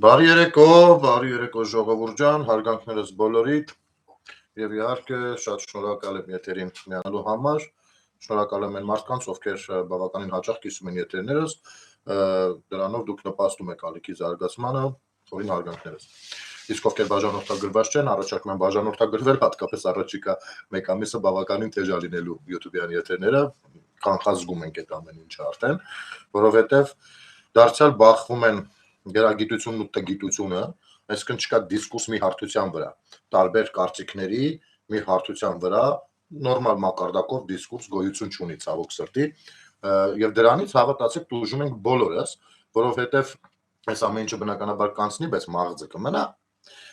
Բարի երեկո ժողովուրդ ջան, հարգանքներս բոլորիդ եւ իհարկե շատ շնորհակալ եմ եթերին միանալու համար։ Շնորհակալ եմ այն մարդկանց, ովքեր բավականին հաճախ կիսում են եթերներս, դրանով դուք նպաստում եք ալիքի զարգացմանը, խորին հարգանքներս։ Իսկ ովքեր բաժանորդագրված չեն, առաջարկում եմ բաժանորդագրվել, հատկապես առաջիկա մեկ ամիսը բավականին թեժ լինելու YouTube-յան եթերները, կանխազգում ենք այդ ամեն ինչը արդեն, որովհետեւ դարձյալ բախվում են գրագիտությունն ու տգիտությունը, այսինքն չկա դիսկուրս մի հարթության վրա, տարբեր կարծիքների մի հարթության վրա նորմալ մակարդակով դիսկուրս գոյություն չունի ցավոք սրտի, եւ դրանից հավատացեք տուժում ենք բոլորս, որովհետեւ այս ամեն ինչը բնականաբար կանցնի, բայց մաղձը կմնա,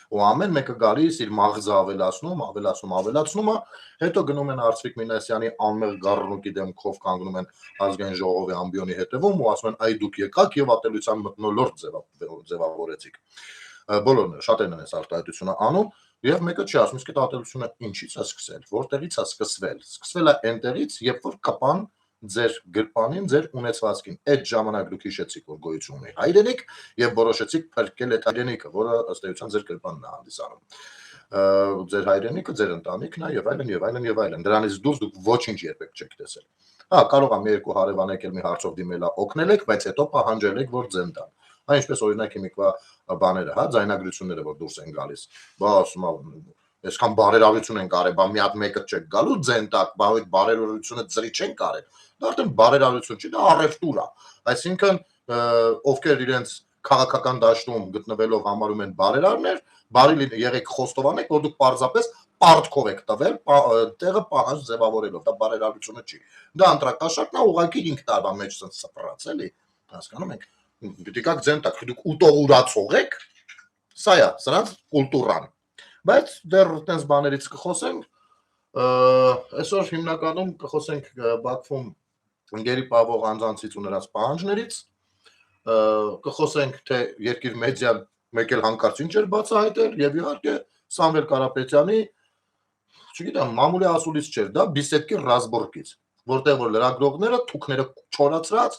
ու ամեն մեկը գալիս իր մաղձը ավելացնում, հետո գնում են Արծվիկ Մինասյանի անմեղ գառնուկի դեմքով կանգնում են ազգային ժողովի ամբիոնի հետևում ու ասում են այ դուք եկաք եւ ատելության մթնոլորտ ձևավորեցիք։ Բոլորն շատերն են այս արտահայտությունը անում եւ մեկը չի ասում իսկ այդ ատելությունը ինչից է սկսել, որտեղից է սկսվել։ Սկսվել է այնտեղից, երբ որ կպան ձեր գրպանին, ձեր ունեցվածքին։ Այդ ժամանակ դուք հիշեցիք, որ գոյություն ունի հայրենիք եւ որոշեցիք փրկել այդ հայրենիքը, որը ըստ էության ձեր գրպանն է հանդիսանում։ Ձեր հայրենիքը, ձեր ընտանիքն է եւ այլն եւ այլն եւ այլն։ Դրանից դուրս դուք ոչինչ երբեք չեք տեսել։ Հա, կարող է մի երկու հարևան եկել մի հարցով դիմելա, օգնել եք, բայց հետո պահանջել եք, որ ձեն տան։ Այնպես օրինակ հիմիկվա բաները, հա, ձայնագրությունները, որ դուրս են գալիս։ Բա ասում եմ, այսքան բարերարություն են կարել, բա մի հատ մեկը չեք գալու ձեն տակ, բա այդ բարերարությունը ծրի չեն կարել։ Դա արդեն բարերարություն չի, դա առևտուր է։ Այսինքն, ովքեր իրենց քաղաքական դաշտում գտնվելով համարում են բարերարներ, բարի եղեք խոստովանեք, որ դուք պարզապես պարտքով եք տվել, տեղը պահանջ ձևավորելով, դա բարերարությունը չի։ Դա ընտրակաշառքն է, ուղղակի 5 տարվա մեջ ցած սփռած էլի, հասկանում եք։ Պիտի գաք ձեն տակ, դուք ուտողուրացող եք, սա է, սրանց կուլտուրան։ Բայց դեռ այդպես բաներից կխոսենք, այսօր հիմնականում կխոսենք Բաքվում ընկերի պահվող անձանցից ու նրանց պահանջներից, կխոսենք թե երկիր մեդիան մեկ էլ հանկարծ ինչ էր բացահայտել եւ իհարկե Սամվել Կարապետյանի, չգիտեմ, մամուլի ասուլից չէր, դա բիսեդկի ռազմորկից, որտեղ որ լրագրողները թուքները չորացրած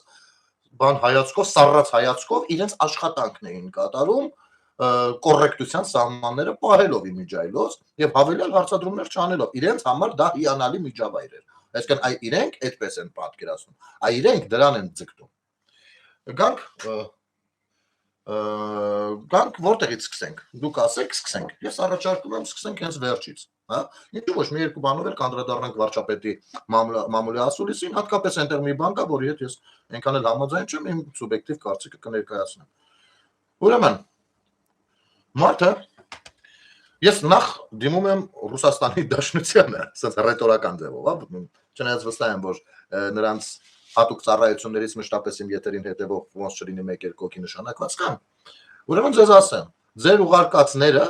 բան հայացքով, սառած հայացքով իրենց աշխատանքն էին կատարում կոռեկտության սահմանները պահելով իմիջայլոց եւ հավելյալ հարցադրումներ չանելով։ Իրենց համար դա հիանալի միջավայր էր։ Այսինքն այ իրենք այդպես են պատկերացնում, այ իրենք դրան են ձգտում։ Գանք որտեղից սկսենք։ Դուք ասեք, սկսենք։ Ես առաջարկում եմ սկսենք հենց վերջից, հա։ Ինչու՞ ոչ մի երկու բանով էլ կանդրադառնանք վարչապետի մամուլի ասուլիսին, հատկապես այնտեղ մի բան կա, որի հետ ես այնքան էլ համաձայն չեմ, իմ սուբյեկտիվ կարծիքը կներկայացնեմ։ Ուրեմն մարդը ես նախ դիմում եմ Ռուսաստանի Դաշնությանը, ասած ռետորական ձևով, հա, չնայած վստահ եմ, որ նրանց հատուկ ծառայություններից մշտապես իմ եթերին հետևող ոնց չլինի 1-2 հոգի նշանակված կան։ Ուրեմն ձեզ ասեմ, ձեր ուղարկածները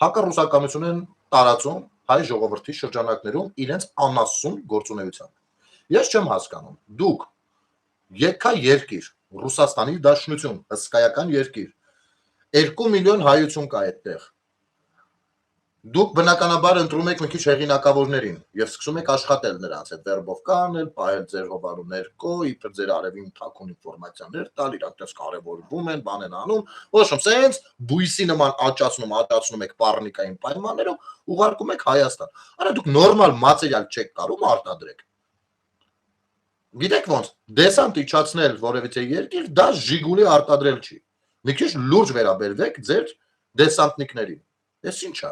հակառուսականություն են տարածում հայ ժողովրդի շրջանակներում իրենց անասուն գործունեությամբ։ Ես չեմ հասկանում, դուք եկա երկիր, Ռուսաստանի Դաշնություն, հսկայական երկիր, 2 միլիոն հայություն կա այդտեղ։ Դուք բնականաբար ընտրում եք մի քիչ հեղինակավորներին եւ սկսում եք աշխատել նրանց հետ վերբով կանել, պահել ձեր հովանու ներքո, իբր ձեր արևին թաքուն ինֆորմացիաներ տալ, իրանք դες կարևորվում են, բան են անում, ոչմ սենց բույսի նման աճացնում եք պառնիկային պայմաններով, ուղարկում եք Հայաստան։ Արա դուք նորմալ մատերիալ չեք կարող արտադրեք։ Գիտեք ոնց, դեսանտ իջացնել որևիցե երկիր, դա Ժիգուլի արտադրել չի։ Մի քիչ լուրջ վերաբերվեք ձեր դեսանտնիկներին։ Էս ի՞նչ է։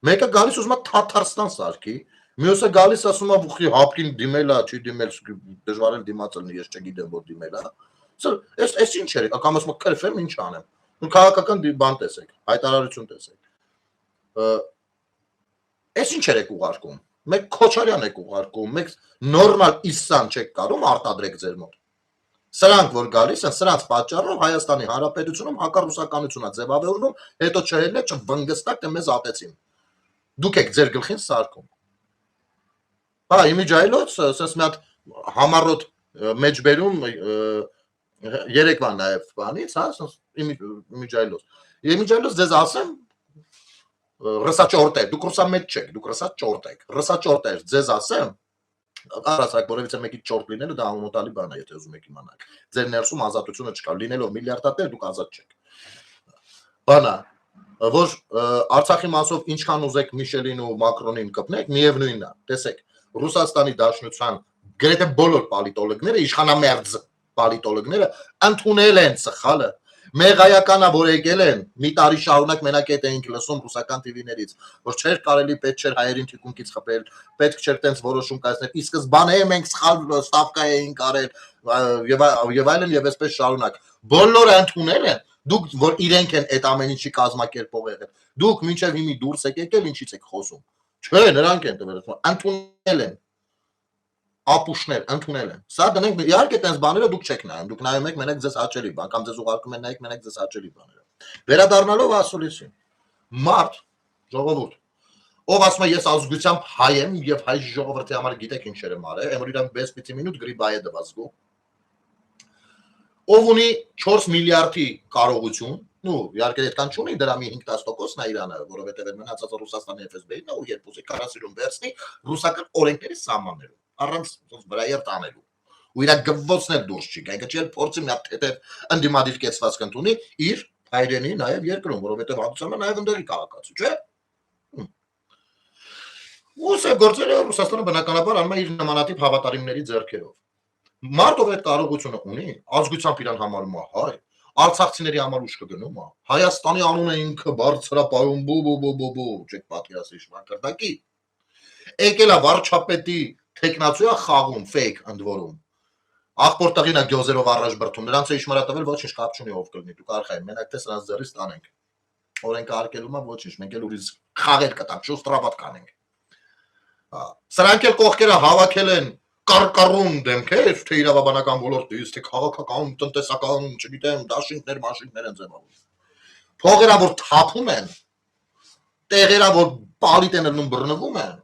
Մեկը գալիս ուզում է Թաթարստան սարքի, մյուսը գալիս ասում է ուխի հապկին դիմելա, չի դիմել, դժվար է դիմացել, ես չգիտեմ որ դիմելա։ Էս ինչ է, կամ ասում եմ քրֆեմ ինչ անեմ։ Ու քաղաքական բան տեսեք, հայտարարություն տեսեք։ Էս ինչ եք ուղարկում։ Մեկ Քոչարյան եք ուղարկում, մեկ նորմալ Իսան չեք կարող արտադրեք ձեր մոտ։ Սրանք որ գալիս են, սրանց պատճառով Հայաստանի Հանրապետությունում հակառուսականություն է ձևավորվում, հետո չհելնե չվնգստակ թե մեզ ատեցին։ Դուք եք ձեր գլխին սարքում։ Բա իմիջայլոց, ասես մի հատ համառոտ մեջբերում երեկվա նաև բանից, հա, իմիջայլոց։ Իմիջայլոց ձեզ ասեմ ռսաճորտեր, դուք ռուսամետ չեք, դուք ռսաճորտ եք։ Ռսաճորտեր ձեզ ասեմ, առասակ որևիցե մեկի ճորտ լինելը դա անմոտալի բան է, եթե ուզում եք իմանալ։ Ձեր ներսում ազատությունը չկա, լինելով միլիարդատեր դուք ազատ չեք։ բանա որ Արցախի մասով ինչքան ուզեք Միշելին ու Մակրոնին կպնեք, միևնույնն է, տեսեք, Ռուսաստանի Դաշնության գրեթե բոլոր պոլիտոլոգները, իշխանամերձ պոլիտոլոգները ընդունել են սխալը։ Մեղայականա, որ եկել են, մի տարի շարունակ մենակ այդ էինք լսում ռուսական TV-ներից, որ չէր կարելի, պետք չէր հայերին թիկունքից խփել, պետք չէր տենց որոշում կայացնել։ Ի սկզբանե մենք սխալ ստավկա էինք արել եւ այլն եւ այսպես շարունակ։ Բոլորը ընդունել են, դուք որ իրենք են այդ ամեն ինչի կազմակերպող եղել։ Դուք մինչեւ հիմի դուրս եք եկել, ինչից եք խոսում։ Չէ, նրանք են տվել, ընդունել են։ Ապուշներ ընդունել են։ Սա դնենք իհարկե տես բաները դուք չեք նայում, դուք նայում եք մենակ ձեզ հաճելի բան, կամ ձեզ ուղարկում են նայեք մենակ ձեզ հաճելի բաները։ Վերադառնալով ասուլիսին, մարդ, ժողովուրդ, ով ասում է ես ազգությամբ հայ եմ եւ հայ ժողովրդի համար գիտեք ինչեր եմ արել, եմ որ իրան 6 մինուտ գրիբայե դվածգու։ Ով ունի 4 միլիարդի կարողություն, նու իհարկե այդքան չունի, դրա մի 5-10%-ն է Իրանը, որովհետեւ մնացածը Ռուսաստանի FSB-ն է ու երբ ուզի կարասիրում վերցնի ռուսական օրենքների սահմաններում։ Առանց վրայեր տանելու ու իր գվոցներ դուրս չի գա, ինքը չի փորձի մի հատ թեթև ընդդիմադիր կեցվածք ընդունի իր հայրենի նաև երկրում, որովհետև հատուցանը նաև ընդդերի քաղաքացու, չէ՞։ Ուսը գործերը Ռուսաստանը բնականաբար անում է իր նմանատիպ հավատարիմների ձեռքերով։ Մարդով այդ կարողությունը ունի, ազգությամբ իրան համարում է հայ, արցախցիների համար ուշ կգնում է, Հայաստանի անունը ինքը բարձրապայում բու, չեք պատկերացրի շմակրտակի։ Եկել է վարչապետի տեխնացիա խաղում, fake ընդ որում։ Աղբոր տղին է գյոզերով առաջ բրթում, նրանց է իշմարա տվել ոչինչ կապ չունի ով կլինի, դուք արխային, մենակ թե սրանց ձեռից տանենք։ Օրենքը արկելում է ոչինչ, մենք էլ ուրիշ խաղեր կտանք, շուստրաբատ կանենք։ Սրանք էլ կողքերը հավաքել են կարկառուն դեմքեր, թե իրավաբանական ոլորտից, թե քաղաքական, տնտեսական, չգիտեմ, դաշինքներ, մաշինքներ են ձևավորում։ Փողերը որ թափում են, տեղերը որ պալիտ են ելնում բռնվում են,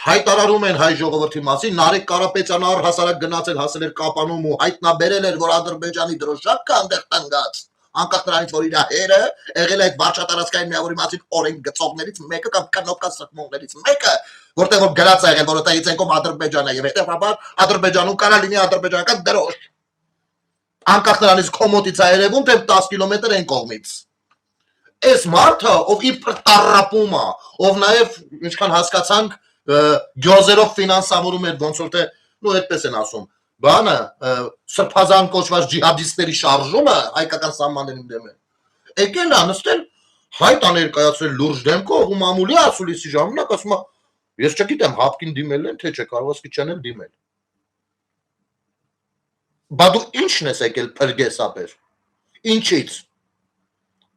հայտարարում են հայ ժողովրդի մասին, Նարեկ Կարապետյանը առհասարակ գնացել հասել էր Կապանում ու հայտնաբերել էր, որ Ադրբեջանի դրոշակ կա այնտեղ տնկած, անկախ նրանից, որ իր հերը եղել է այդ վարչատարածքային միավորի մասին օրենք գծողներից մեկը կամ կնոկա սրտմունքներից մեկը, որտեղ որ գրած է եղել, որ այդտեղից եկող Ադրբեջանը եւ հետեւաբար Ադրբեջանում կարա լինի ադրբեջանական դրոշ։ Անկախ նրանից կոմոտից է երևում, թե 10 կիլոմետր այն կողմից։ Այս մարդը, ով իբր տարապում է, ով նաեւ ինչքան հասկացանք գյոզերով ֆինանսավորում էր ոնց որ թե նո այդպես են ասում բանը սրբազան կոչված ջիհադիստների շարժումը հայկական սահմաններին դեմ է եկել է նստել հայտ աներկայացրել լուրջ դեմքով ու մամուլի ասուլիսի ժամանակ ասում է ես չգիտեմ հապկին դիմել են թե չէ կարող է չանել դիմել բա դու ի՞նչն ես եկել փրկեսապեր ինչից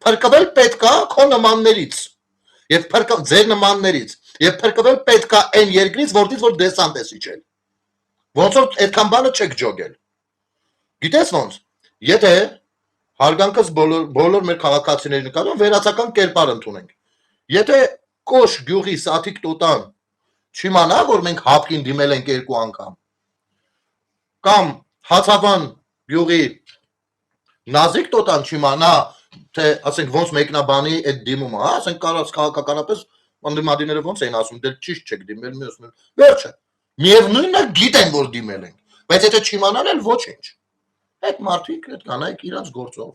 փրկվել պետք է քո նմաններից եւ փրկվել ձեր նմաններից եւ փրկվել պետք է այն երկրից որտից որ դեսանտ ես իջել ոնց որ այդքան բանը չեք ջոգել գիտես ոնց եթե հարգանքս բոլոր մեր քաղաքացիների նկատմամբ վերացական կերպար ընդունենք եթե կոշ գյուղի սաթիկ տոտան չիմանա որ մենք հապկին դիմել ենք երկու անգամ կամ հացավան գյուղի նազիկ տոտան չիմանա թե ասենք ոնց մեկնաբանի այդ դիմումը, հա, ասենք կարած քաղաքականապես անդիմադիները ոնց էին ասում, դեռ ճիշտ չեք դիմել, մի ասում են, վերջը։ Միևնույնն է գիտեն որ դիմել են, բայց եթե չիմանան էլ ոչինչ։ Այդ մարդիկ, այդ կանայք իրանց գործով,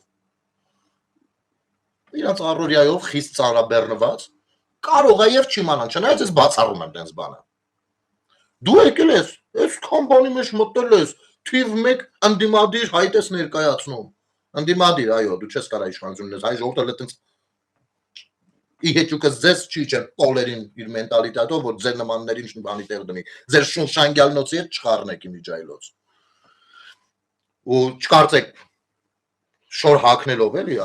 իրանց առօրյայով խիստ ծանրաբեռնված, կարող է եւ չիմանան, չնայած ես բացառում եմ դենց բանը։ Դու եկել ես, այս կամպանի մեջ մտել ես, թիվ 1 անդիմադիր հայտ ես ներկայացնում։ Անդիմադիր, այո, դու չես կարա իշխանություն ունես, հայ ժողովուրդը տենց իհեճուկը ձեզ չի չէ պոլերին իր մենտալիտետով, որ ձեր նմաններին ինչ բանի տեղ դնի, ձեր շունշանգյալնոցի հետ չխառնեք իմիջայլոց։ Ու չկարծեք շոր հակնելով էլի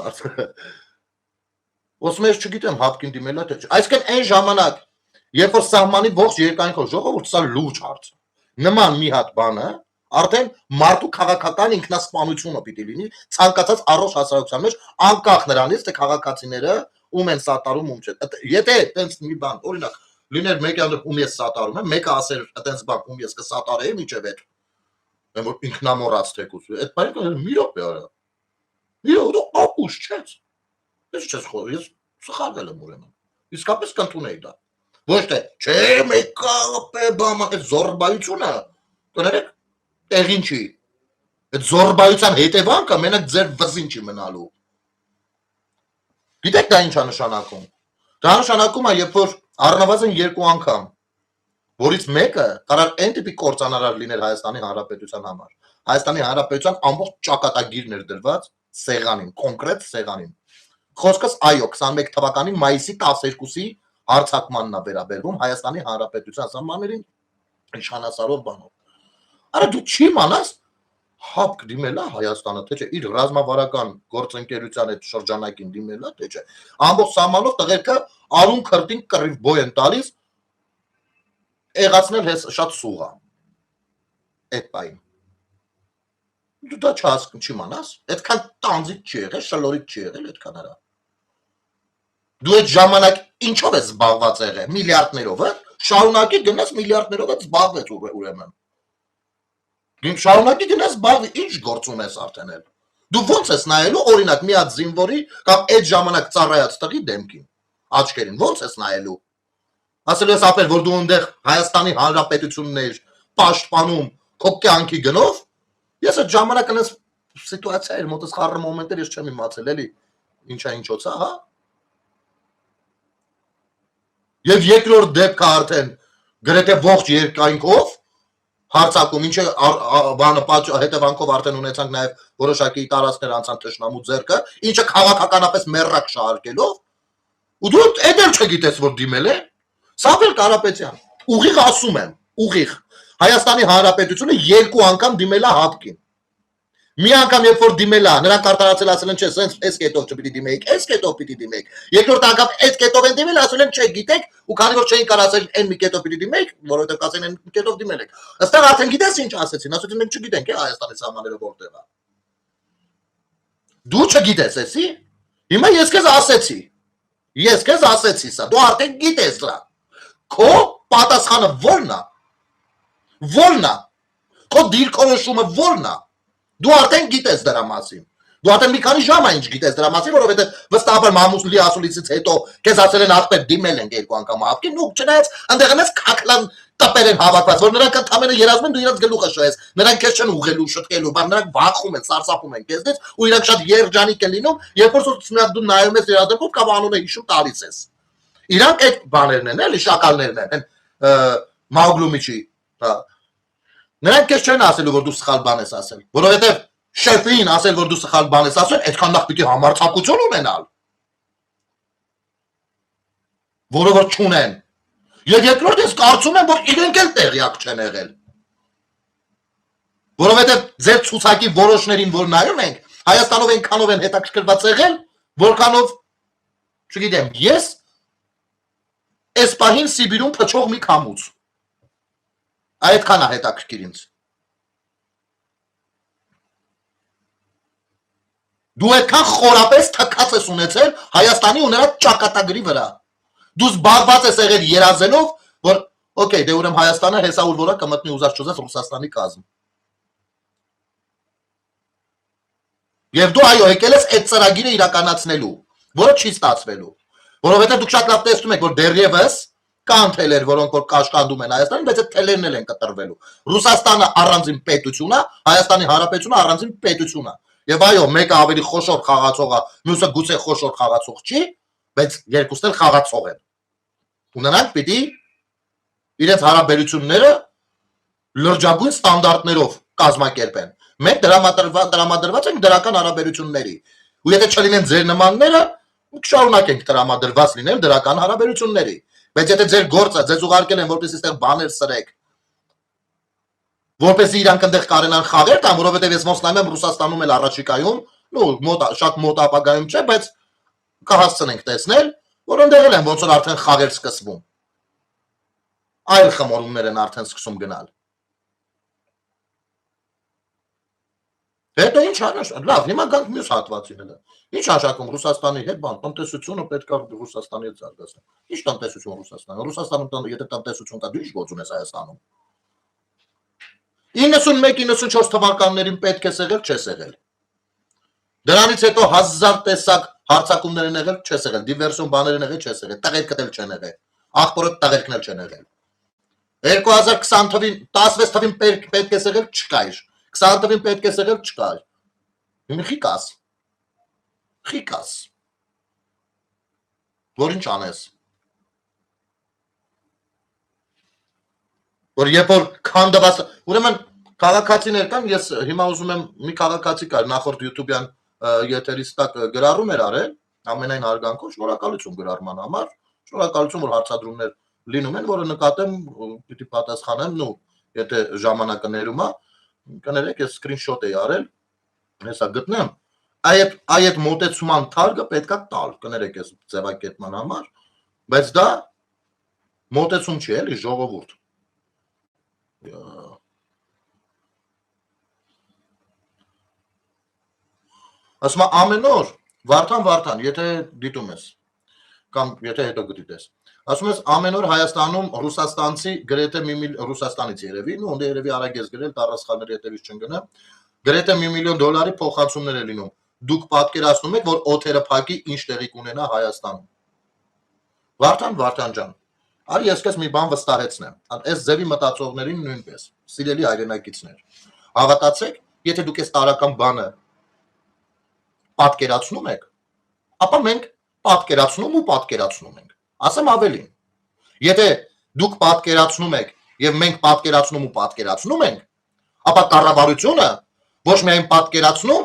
Ոսում ես չգիտեմ հապկին դիմել է թե չէ։ Այսինքն այն ժամանակ, երբ որ սահմանի ողջ երկայնքով ժողովուրդ սա լուրջ հարց։ Նման մի հատ բանը արդեն մարդու քաղաքական ինքնասպանությունը պիտի լինի ցանկացած առողջ հասարակության մեջ անկախ նրանից թե քաղաքացիները ում են սատարում ում չէ եթե այտենց մի բան օրինակ լիներ մեկը ում ես սատարում եմ մեկը ասեր այտենց բան ում ես կսատարեի միջև այդ որ ինքնամոռաց թեկուս այդ բանը մի րոպե արա մի րոպե ապուշ չես ես չես խորը ես սխալվել եմ ուրեմն իսկապես կընդունեի դա ոչ թե չէ մեկը բամա այդ զորբայությունը կներեք տեղին չի այդ զորբայության հետևանքը մենակ ձեր վզին չի մնալու Գիտեք դա ինչ է նշանակում։ Դա նշանակում է, երբ որ առնվազն 2 անգամ, որից մեկը կարող այն տիպի կործանարար լինել Հայաստանի Հանրապետության համար։ Հայաստանի Հանրապետության ամբողջ ճակատագիրն էր դրված սեղանին, կոնկրետ սեղանին։ Խոսքս այո 21 թվականի մայիսի 12-ի հարձակմանն է վերաբերվում Հայաստանի Հանրապետության սահմաններին իշխանասարով բանով։ Արա դու չի մանաս հապ դիմելա Հայաստանը, թե չէ իր ռազմավարական գործընկերության այդ շրջանակին դիմելա, թե չէ։ Ամբողջ սահմանով տղերքը արուն քրտին կռիվ բոյ են տալիս եղացնել հես շատ սուղա այդ պայն։ Դու դա չհասկում չի մանաս, այդքան տանձիկ չի եղել, շլորիկ չի եղել այդքան արա։ Դու այդ ժամանակ ինչով ես զբաղված եղել, միլիարդներով, շարունակի գնաս միլիարդներով է զբաղվեց ուրեմն։ Դու շարունակի գնաս զբաղվի, ինչ գործ ունես արդեն էլ։ Դու ո՞նց ես նայելու օրինակ մի հատ զինվորի կամ այդ ժամանակ ծառայած տղի դեմքին, աչքերին, ո՞նց ես նայելու։ Ասել ես ապել, որ դու այնտեղ Հայաստանի Հանրապետություններ պաշտպանում քո կյանքի գնով, ես այդ ժամանակ այնպես սիտուացիա էր, մոտս խառը մոմենտեր ես չեմ իմացել, էլի ինչա ինչոց է, հա։ Եվ երկրորդ դեպքը արդեն գրեթե ողջ երկայնքով հարցակում, ինչը բանը հետևանքով արդեն ունեցանք նաև որոշակի տարածքներ անցան թշնամու ձեռքը, ինչը քաղաքականապես մեռակ շահարկելով, ու դու այդ էլ չգիտես, որ դիմել է, Սամվել Կարապետյան, ուղիղ ասում եմ, ուղիղ, Հայաստանի Հանրապետությունը 2 անգամ դիմել է հապկին։ Մի անգամ երբ որ դիմել է, նրանք արտարացել ասել են, չէ, սենց այս կետով չպիտի դիմեիք, այս կետով պիտի դիմեիք։ Երկրորդ անգամ այս կետով են դիմել, ասել են, չէ, գիտեք, ու քանի որ չէին կարող ասել այն մի կետով պիտի դիմեիք, որովհետև կասեն այն կետով դիմել եք։ Այստեղ արդեն գիտես ինչ ասեցին, ասեցին մենք չգիտենք, է Հայաստանի սահմանները որտեղ է։ Դու չգիտես, էսի։ Հիմա ես քեզ ասեցի։ Ես քեզ ասեցի սա, դու արդեն գիտես դրա։ Քո պատասխանը ո՞րն է։ Ո՞րն է։ Քո դիրքորոշումը ո՞րն է։ Դու արդեն գիտես դրա մասին։ Դու արդեն մի քանի ժամ է ինչ գիտես դրա մասին, որովհետև վստահաբար մամուսլի ասուլիսից հետո քեզ ասել են ախպեր դիմել են 2 անգամ ապկին, ու չնայած այնտեղ այնպես քակլան տպեր են հավաքված, որ նրանք ընդամենը երազում են դու իրաց գլուխը շոյես։ Նրանք քեզ չեն ուղղելու, շտկելու, բայց նրանք վախում են, սարսափում են քեզնից, ու իրանք շատ երջանիկ են լինում, երբ որ դու նայում ես իրաց դեպքում կամ անունը հիշում տալիս ես։ Իրանք այդ բաներն են, էլի շակալներն են, Մաուգլումիչի, հա։ Նրանք քեզ չեն ասելու, որ դու սխալ բան ես ասել, որովհետև շեֆին ասել, որ դու սխալ բան ես ասել, այդքան նախ պիտի համարձակություն ունենալ, որը որ չունեն։ Եվ երկրորդ ես կարծում եմ, որ իրենք էլ տեղյակ չեն եղել, որովհետև ձեր ցուցակի որոշներին, որ նայում ենք, Հայաստանով այնքանով են հետաքրքրված եղել, որքանով, չգիտեմ, ես այս պահին Սիբիրում փչող մի քամուց։ Այդքան է հետաքրքիր ինձ։ Դու այդքան խորապես թքած ես ունեցել Հայաստանի ու նրա ճակատագրի վրա։ Դու զբաղված ես եղել երազելով, որ օքեյ, դե ուրեմն Հայաստանը հեսա ուր որա կմտնի ուզած չուզած Ռուսաստանի կազմ։ Եվ դու այո եկել ես այդ ծրագիրը իրականացնելու, որը չի ստացվելու, որովհետև դուք շատ լավ տեսնում եք, որ դեռևս կան թելեր, որոնք որ կաշկանդում են Հայաստանին, բայց այդ թելերն էլ են կտրվելու։ Ռուսաստանը առանձին պետություն է, Հայաստանի Հանրապետությունը առանձին պետություն է։ Եվ այո, մեկը ավելի խոշոր խաղացող է, մյուսը գուցե խոշոր խաղացող չի, բայց երկուսն էլ խաղացող են։ Ու նրանք պիտի իրենց հարաբերությունները լրջագույն ստանդարտներով կազմակերպեն։ Մենք տրամադրված ենք դրական հարաբերությունների։ Ու եթե չլինեն ձեր նմանները, կշարունակենք տրամադրված լինել դրական հարաբերությունների։ Բայց եթե ձեր գործը ձեզ ուղարկել են, որպեսզի այստեղ բաներ սրեք, որպեսզի իրանք այնտեղ կարենան խաղեր տան, որովհետև ես ոնց նայում եմ Ռուսաստանում էլ առաջիկայում, շատ մոտ ապագայում չէ, բայց կհասցնենք տեսնել, որ այնտեղ էլ են ոնց որ արդեն խաղեր սկսվում։ Այլ խմորումներ են արդեն սկսում գնալ։ Հետո ինչ անշ, լավ, հիմա գանք մյուս հատվածին էլ։ Ինչ անշակում Ռուսաստանի հետ բան, տնտեսությունը պետք է Ռուսաստանի հետ զարգացնել։ Ինչ տնտեսություն Ռուսաստանը։ Ռուսաստանում եթե տնտեսություն կա, դու ինչ գործ ունես Հայաստանում։ 91-94 թվականներին պետք է եղել, չես եղել։ Դրանից հետո 1000 տեսակ հարձակումներ են եղել, չես եղել, դիվերսիոն բաներ են եղել, չես եղել, տղերքդ էլ չեն եղել։ Աղբորդ տղերքն էլ չեն եղել։ 2020 թվին, 16 թվին պետք է եղել, չկայր։ 20 թվին պետք է եղել, չկար։ Հիմա խիկաս։ որ ինչ անես։ Որ երբ որ քանդված, ուրեմն քաղաքացիներ կան, ես հիմա ուզում եմ մի քաղաքացի կար նախորդ YouTube-յան եթերից տակ գրառում էր արել, ամենայն հարգանքով շնորհակալություն գրառման համար, շնորհակալություն որ հարցադրումներ լինում են, որը նկատեմ պիտի պատասխանեմ, նու եթե ժամանակը ներում է, կներեք ես սկրինշոտ էի արել, հեսա գտնեմ, այդ մոտեցման թարգը պետքա տալ, կներեք ես ձևակերպման համար, բայց դա մոտեցում չի էլի ժողովուրդ։ Ասում ամեն օր Վարդան, եթե դիտում ես կամ եթե հետո գտիտես, ասում ես ամեն օր Հայաստանում ռուսաստանցի գրեթե ռուսաստանից երևի, ու ընդ երևի արագ ես գրել, տարածքների հետևից չընկնեմ, գրեթե $1 միլիոն փոխանցումներ է լինում։ Դուք պատկերացնում եք, որ օթերը փակի ինչ տեղի կունենա Հայաստանում։ Վարդան ջան, արի ես քեզ մի բան վստահեցնեմ, այս ձևի մտածողներին նույնպես, սիրելի հայրենակիցներ, հավատացեք, եթե դուք այս տարական բանը պատկերացնում եք, ապա մենք պատկերացնում ենք, ասեմ ավելին, եթե դուք պատկերացնում եք և մենք պատկերացնում ու պատկերացնում ենք, ապա կառավարությունը ոչ միայն պատկերացնում,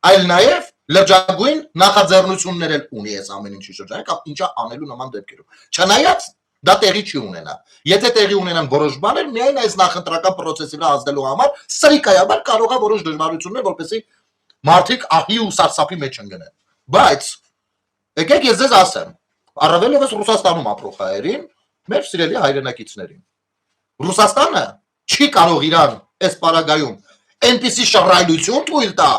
այլ նաև լրջագույն նախաձեռնություններ էլ ունի այս ամեն ինչի շրջանում, ինչա անելու նման դեպքերում։ Չնայած դա տեղի չի ունենա։ Եթե տեղի ունենան որոշ բաներ, միայն այս նախընտրական process-ի վրա ազդելու համար, սրիկայաբար կարող է որոշ դժվարություններ, որպեսզի մարդիկ ահի ու սարսափի մեջ ընկնեն։ Բայց եկեք ես ձեզ ասեմ, առավել ևս Ռուսաստանում ապրող հայերին, մեր սիրելի հայրենակիցներին։ Ռուսաստանը չի կարող իրան այս պարագայում այնպիսի շռայլություն թույլ տա,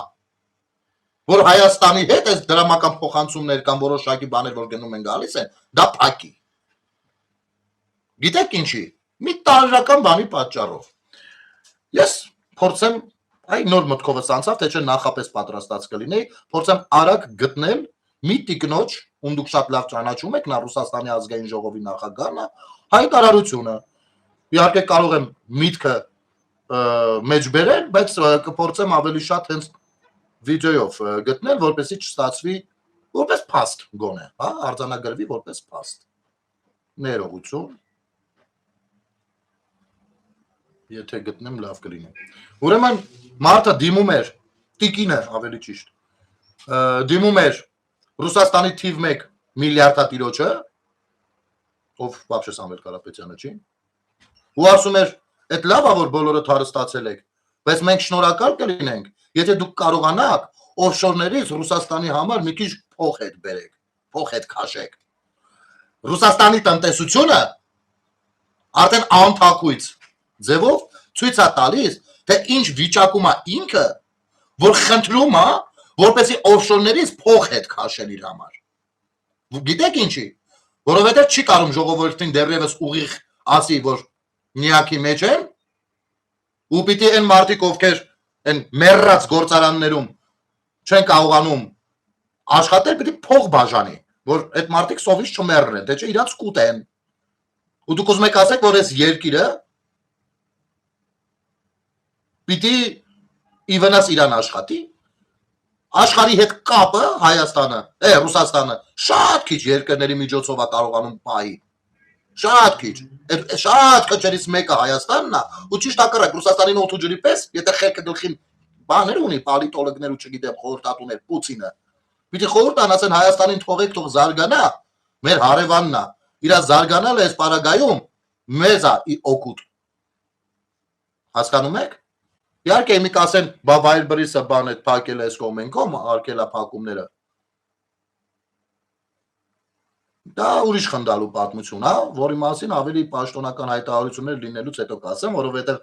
որ Հայաստանի հետ այս դրամական փոխանցումներ կամ որոշակի բաներ, որ գնում են գալիս են, դա փակի։ Գիտեք ինչի։ Մի տարրական բանի պատճառով։ Ես փորձեմ, այ նոր մտքովս անցավ, թե չէ նախապես պատրաստած կլինեի, փորձեմ արագ գտնել մի տիկնոջ, ում դուք շատ լավ ճանաչում եք, նա Ռուսաստանի ազգային ժողովի նախագահն է, հայտարարությունը։ Իհարկե կարող եմ միտքը մեջ բերել, բայց կփորձեմ ավելի շատ հենց վիդեոյով գտնել, որպեսզի չստացվի որպես փաստ գոնե, հա, արձանագրվի որպես փաստ։ Ներողություն։ Եթե գտնեմ լավ կլինի։ Ուրեմն մարդը դիմում էր, տիկինը ավելի ճիշտ, դիմում էր Ռուսաստանի թիվ 1 միլիարդատիրոջը, ով вообще Սամվել Կարապետյանը չի, ու ասում էր, այդ լավ է որ բոլորը հարստացել եք, բայց մենք շնորհակալ կլինենք, եթե դուք կարողանաք օֆշորներից Ռուսաստանի համար մի քիչ փող հետ բերեք, փող հետ քաշեք։ Ռուսաստանի տնտեսությունը արդեն անթակույց ձևով ցույց է տալիս, թե ինչ վիճակում է ինքը, որ խնդրում է, որպեսզի օֆշորներից փող հետ քաշեն իր համար։ Գիտեք ինչի, որովհետև չի կարող ժողովրդին դեռևս ուղիղ ասի, որ միակի մեջ են, ու պիտի այն մարդիկ, ովքեր այն մեռած գործարաններում չեն կարողանում աշխատել, պիտի փող բաժանի, որ այդ մարդիկ սովից չմեռնեն, թե չէ իրանց կուտեն։ Ու դուք ուզում եք ասեք, որ այս երկիրը պիտի ի վնաս իրան աշխատի, աշխարհի հետ կապը Հայաստանը, Ռուսաստանը շատ քիչ երկրների միջոցով է կարողանում պահի, շատ քիչ, շատ քչերից մեկը Հայաստանն է, ու ճիշտ հակառակ Ռուսաստանին օդու ջրի պես, եթե խելքը գլխին բաներ ունի, պոլիտոլոգներ ու չգիտեմ, խորհրդատուներ, Պուտինը, պիտի խորհուրդ անասեն Հայաստանին թողեք, թող զարգանա, մեր հարևանն է, իր զարգանալը այս պարագայում մեզ է օգուտ։ Հասկանում եք։ Իհարկե մի կասեն, բա Վայրբրիսը բան այդ փակել է այս կոմենկոմ, արկել է փակումները։ Դա ուրիշ խնդալու պատմություն, հա, որի մասին ավելի պաշտոնական հայտարարություններ լինելուց հետո կասեմ, որովհետև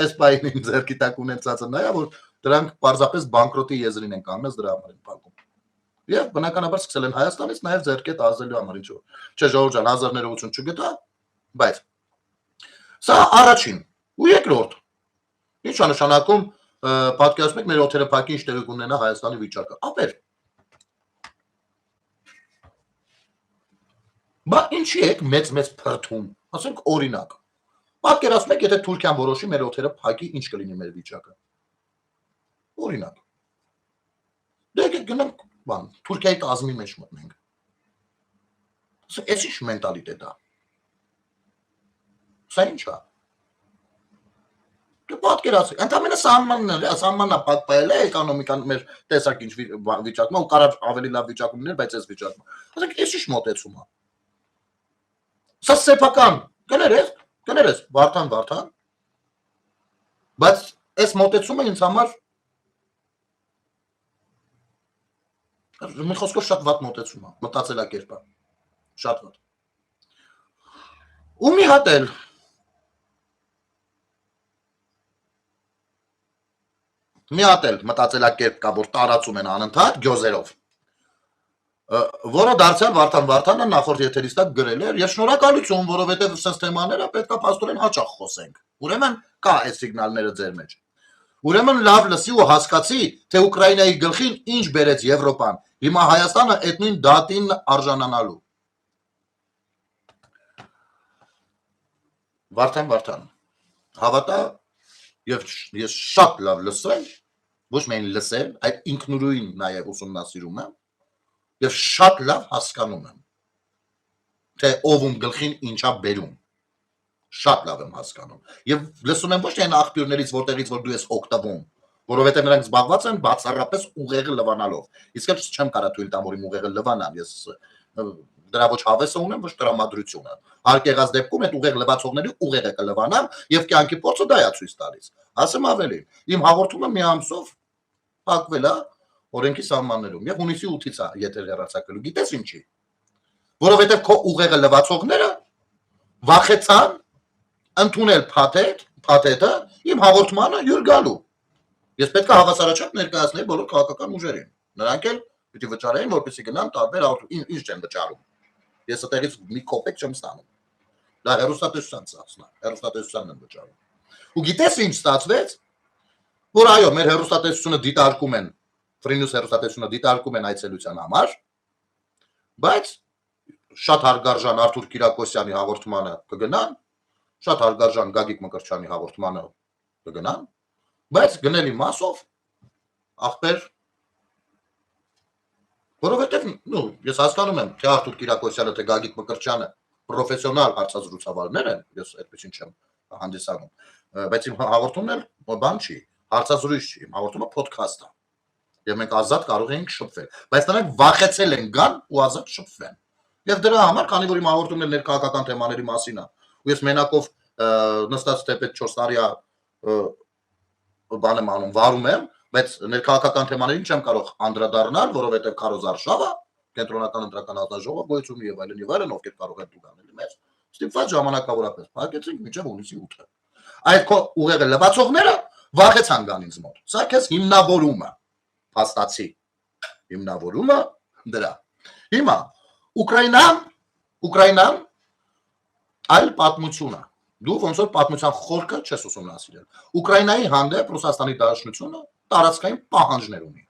այս պահին իմ ձեռքի տակ ունեցածը նա է, որ դրանք պարզապես բանկրոտի եզրին են կանգնած, դրա համար են փակում։ Եվ բնականաբար սկսել են Հայաստանից նաև ձեռքետ ազդելու համար ինչ որ։ Չէ, ժողովուրդ ջան, հազար ներողություն չգտա, բայց սա առաջին ու երկրորդ։ Ինչ է նշանակում, պատկերացնում եք մեր օթերը փակի ինչ տեղի կունենա Հայաստանի վիճակը։ Ապեր։ Բա ինչի եք մեծ փրթում, ասենք օրինակ։ Պատկերացնում եք, եթե Թուրքիան որոշի մեր օթերը փակի, ինչ կլինի մեր վիճակը։ Օրինակ։ Դե եկեք գնանք, բան, Թուրքիայի կազմի մեջ մտնենք։ Այս ինչ մենտալիտետ է։ Սա ինչ է։ Դու պատկերացրու, ընդամենը սահմանն է պակպայել է էկոնոմիկան մեր տեսակ ինչ վիճակում, ու կարող ավելի լավ վիճակում լինել, բայց այս վիճակում։ Ասենք այս ինչ մոտեցում է։ Սա սեփական, կներես, Վարդան, բայց այս մոտեցումը ինձ համար մի խոսքով շատ վատ մոտեցում է, մտածելակերպ է, շատ վատ։ Ու մի հատ էլ մտածելակերպ կա, որ տարածում են անընդհատ գյոզերով, որը դարձյալ Վարդանը նախորդ եթերից տակ գրել էր, եւ շնորհակալություն, որովհետեւ սենց թեմաները պետքա փաստորեն հաճախ խոսենք։ Ուրեմն կա այս սիգնալները ձեր մեջ։ Ուրեմն լավ լսի ու հասկացի, թե Ուկրաինայի գլխին ինչ բերեց Եվրոպան։ Հիմա Հայաստանը այդ նույն դատին արժանանալու։ Վարդան, հավատա, եւ ես շատ լավ լսել, ոչ միայն լսել, այլ ինքնուրույն նաեւ ուսումնասիրում եմ եւ շատ լավ հասկանում եմ, թե ով ում գլխին ինչա բերում։ Շատ լավ եմ հասկանում։ Եվ լսում եմ ոչ թե այն աղբյուրներից, որտեղից որ դու ես օգտվում, որովհետեւ նրանք զբաղված են բացառապես ուղեղը լվանալով։ Իսկ ես չեմ կարող թույլ տամ, որ իմ ուղեղը լվանան, ես դրա ոչ հավեսը ունեմ, ոչ տրամադրությունը։ Հարկ եղած դեպքում այդ ուղեղ լվացողների ուղեղը կլվանան եւ կյանքի փորձը դա է ցույց տալիս։ Ասեմ ավելին, իմ հաղորդումը մի ամսով փակվել է օրենքի սահմաններում եւ հունիսի 8-ից է եթեր հեռարձակելու։ Գիտես ինչի։ Որովհետեւ քո ուղեղը լվացողները վախեցան ընդունել փաթեթը իմ հաղորդմանը յուր գալու։ Ես պետք է հավասարաչափ ներկայացնել բոլոր քաղաքական ուժերին։ Նրանք էլ պիտի վճարեին, որպեսզի գնան տարբեր ինչ չեն վճարում։ Ես այդտեղից մի կոպեկ չեմ ստանում։ Դա հեռուստատեսության ծախսն է, հեռուստատեսությանն եմ վճարում։ Ու գիտես ինչ ստացվեց, որ այո, մեր հեռուստատեսությունը դիտարկում են, Free News հեռուստատեսությունը դիտարկում են այցելության համար, բայց շատ հարգարժան Արթուր Կիրակոսյանի հաղորդմանը կգնան, շատ հարգարժան Գագիկ Մկրտչյանի հաղորդմանը կգնան, բայց գնելի մասով ախպեր, որովհետև ես հասկանում եմ, թե Արթուր Կիրակոսյանը, թե Գագիկ Մկրտչյանը պրոֆեսիոնալ հարցազրույցավորներ են, ես այդպեսին չեմ հանդիսանում, բայց իմ հաղորդումն էլ բան չի, հարցազրույց չի, իմ հաղորդումը podcast է, եւ մենք ազատ կարող ենք շփվել, բայց նրանք վախեցել են գան ու ազատ շփվեն, եւ դրա համար, քանի որ իմ հաղորդումն էլ ներքաղաքական թեմաների մասին է, ու ես մենակով նստած թեպետ 4 տարի բան եմ անում, վարում եմ, բայց ներքաղաքական թեմաներին չեմ կարող անդրադառնալ, որովհետև քարոզարշավը, կենտրոնական ընտրական հանձնաժողովը գոյություն ունի եւ այլն, ովքեր կարող են դուք անել մեզ, ստիպված ժամանակավորապես փակեցինք մինչեւ հունիսի 8-ը։ Այդ քո ուղեղը լվացողները վախեցան գան ինձ մոտ։ Սա քեզ հիմնավորումը, փաստացի հիմնավորումը դրա։ Հիմա Ուկրաինան այլ պատմություն է։ Դու ոնց որ պատմության խորքը չես ուսումնասիրել։ Ուկրաինայի հանդեպ Ռուսաստանի Դաշնությունը տարածքային պահանջներ ունի։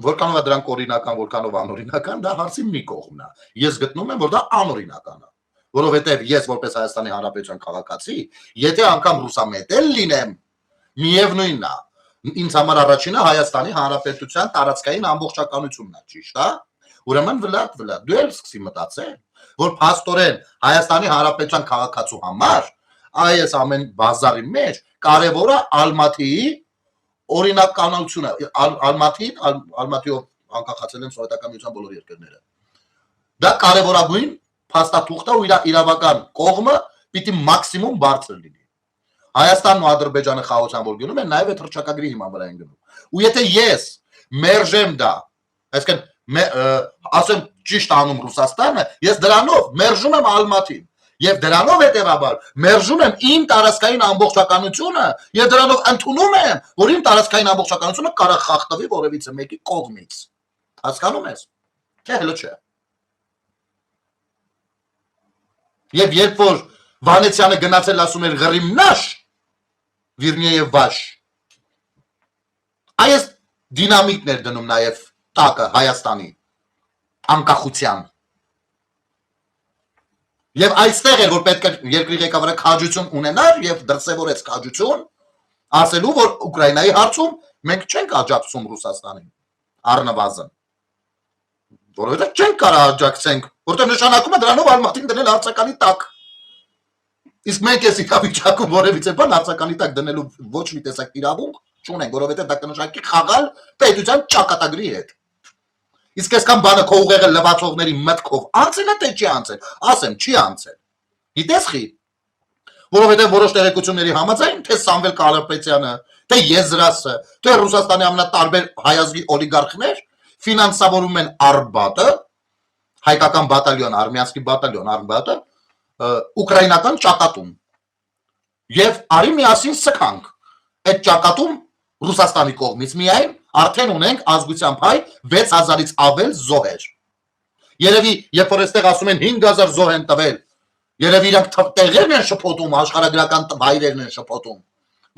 Որքանով է դրանք օրինական, որքանով անօրինական, դա հարցի մի կողմն է։ Ես գտնում եմ, որ դա անօրինական է, որովհետև ես որպես Հայաստանի Հանրապետության քաղաքացի, եթե անգամ ռուսամետ լինեմ, միևնույնն է, ինձ համար առաջինը Հայաստանի Հանրապետության տարածքային ամբողջականությունն է, ճիշտ է։ Ուրեմն վլադ, դու էլ սկսի մտածել, որ փաստորեն Հայաստանի Հանրապետության քաղաքացու համար այս ամեն բազարի մեջ կարևոր է Ալմատիի օրինականությունը, Ալմատիով անկախացել են սովետական միության բոլոր երկրները։ Դա կարևորագույն փաստաթուղթ է ու իր իրավական կողմը պիտի մաքսիմում բարձր լինի։ Հայաստանն ու Ադրբեջանը խաղացան որ գնում են, նաև այդ հռչակագրի հիման վրա են գնում։ Ու եթե ես մերժեմ դա, այսինքն ասեմ ճիշտ անում Ռուսաստանը, ես դրանով մերժում եմ Ալմատին եւ դրանով հետեւաբար մերժում եմ իմ տարածքային ամբողջականությունը եւ դրանով ընդունում եմ, որ իմ տարածքային ամբողջականությունը կարող խախտվի որևիցե մեկի կողմից։ Հասկանում ես։ Չէ, հələ չէ։ Եվ երբ որ Վանեցյանը գնացել ասում էր Ղրիմնաշ, Վիրնիեև վաշ, այս դինամիկն էր դնում նաև տակը Հայաստանի անկախության։ Եվ այստեղ էր, որ պետք է երկրի ղեկավարը քաջություն ունենար եւ դրսևորեց քաջություն, ասելու, որ Ուկրաինայի հարցում մենք չենք աջակցում Ռուսաստանին, առնվազն։ որովհետև չենք կարող աջակցենք, որտեղ նշանակում է դրանով Արմատին դնել հարցականի տակ։ Իսկ մենք էս իրավիճակում որևիցե բան հարցականի տակ դնելու ոչ մի տեսակ իրավունք չունենք, որովհետև դա կնշանակի խաղալ պետության ճակատագրի հետ։ Իսկ այսքան բանը քո ուղեղը լվացողների մտքով անցել է թե չի անցել, ասեմ, չի անցել։ Գիտես խի, որովհետև որոշ տեղեկությունների համաձայն թե Սամվել Կարապետյանը, թե Եզրասը, թե Ռուսաստանի ամենատարբեր հայազգի օլիգարխներ ֆինանսավորում են Արբատը, հայկական բատալյոն, արմյանսկի բատալյոն Արբատը, ուկրաինական ճակատում։ Եվ արի միասին սքանք այդ ճակատում Ռուսաստանի կողմից միայն արդեն ունենք ազգությամբ հայ 6000-ից ավել զոհեր։ Երևի, երբ որ այստեղ ասում են 5000 զոհ են տվել, երևի իրանք տեղերն են շփոթում, աշխարհագրական վայրերն են շփոթում,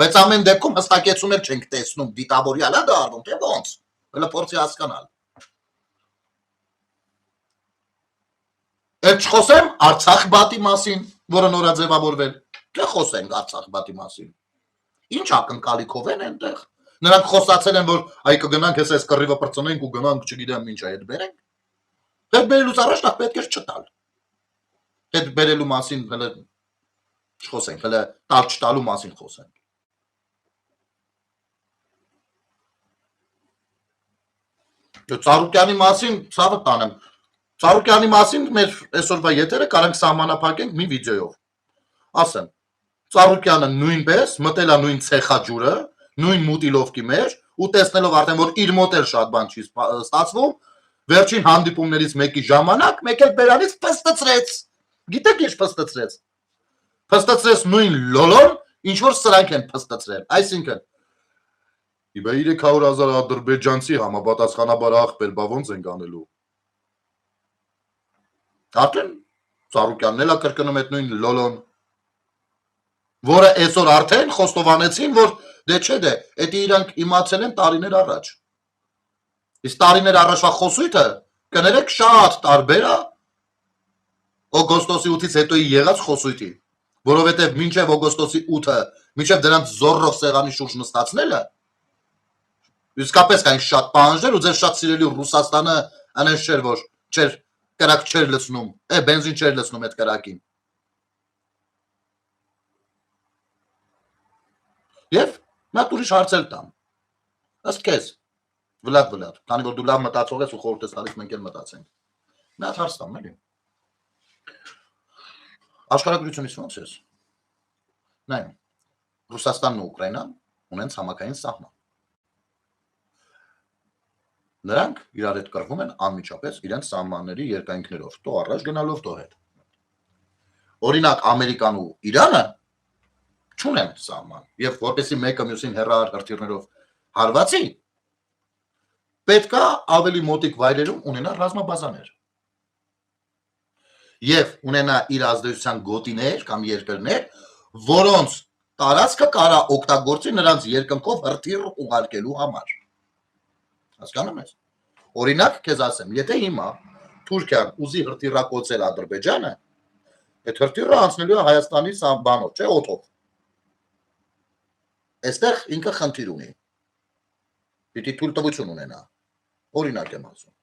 բայց ամեն դեպքում հստակեցումներ չենք տեսնում, դիտավորյալ է դա արվում, թե ոնց, հələ փորձի հասկանալ։ Այդ չխոսեմ Արցախ բատի մասին, որը նորաձևավորվել, թե խոսենք Արցախ բատի մասին։ Ինչ ակնկալիքով են այնտեղ։ Նրանք խոսացել են, որ այ կգնանք այս կռիվը բրծնենք ու գնանք, չգիտեմ ինչ այդ բերենք։ Հետ բերելուց առաջ նախ պետք է չտալ։ Հետ բերելու մասին հələ չխոսենք, հələ տալ չտալու մասին խոսենք։ Ծառուկյանի մասին ցավը տանեմ։ Ծառուկյանի մասին մեր այսօրվա եթերը կարանք սահմանափակենք մի վիդեոյով։ Ասեմ, Ծառուկյանը նույնպես մտել է նույն ցեխաջուրը, նույն մուտիլովկի մեջ ու տեսնելով արդեն որ իր մոտ էլ շատ բան չի ստացվում, վերջին հանդիպումներից մեկի ժամանակ մեկ էլ բերանից փստացրեց։ Գիտեք ինչ փստացրեց։ Փստացրեց նույն լոլոն, ինչ որ սրանք են փստացրել։ Այսինքն Իբա 300,000 ադրբեջանցի համապատասխանաբար աղբեր, բա ոնց ենք անելու։ Արդեն Ծառուկյանն էլ է կրկնում այդ նույն լոլոն, որը այսօր արդեն խոստովանեցին, որ դե չէ դե, էդի իրանք իմացել են տարիներ առաջ։ Իսկ տարիներ առաջվա խոսույթը կներեք շատ տարբեր է օգոստոսի 8-ից հետոյի եղած խոսույթի, որովհետև մինչև օգոստոսի 8-ը, մինչև դրանց զորրով սեղանի շուրջ նստացնելը, իսկապես կային շատ պահանջներ ու ձեր շատ սիրելի Ռուսաստանը անենց չէր, որ չէր կրակ չէր լցնում, բենզին չէր լցնում այդ կրակին։ Եվ մատ ուրիշ հարցել տամ։ Ըստ քեզ, Վլադ, քանի որ դու լավ մտածող ես ու խորհուրդ ես տալիս, մենք էլ մտածենք։ Մի հատ հարց տամ, էլի։ Աշխարհագրությունից ոնց ես։ Նայ, Ռուսաստանն ու Ուկրաինան ունեն ցամաքային սահման։ Նրանք իրար հետ կռվում են անմիջապես իրենց սահմանների երկայնքներով, թո առաջ գնալով, թո հետ։ Օրինակ Ամերիկան ու Իրանը չունեն սահման, եւ որպեսզի մեկը մյուսին հեռահար հրթիռներով հարվածի, պետք է ավելի մոտիկ վայրերում ունենա ռազմաբազաներ։ Եվ ունենա իր ազդեցության գոտիներ կամ երկրներ, որոնց տարածքը կարա օգտագործի նրանց երկնքով հրթիռ ուղարկելու համար։ Հասկանում ես։ Օրինակ քեզ ասեմ, եթե հիմա Թուրքիան ուզի հրթիռակոծել Ադրբեջանը, այդ հրթիռը անցնելու է Հայաստանի բանով, չէ, օդով։ Այստեղ ինքը խնդիր ունի։ Պիտի թույլտվություն ունենա։ Օրինակ եմ ասում։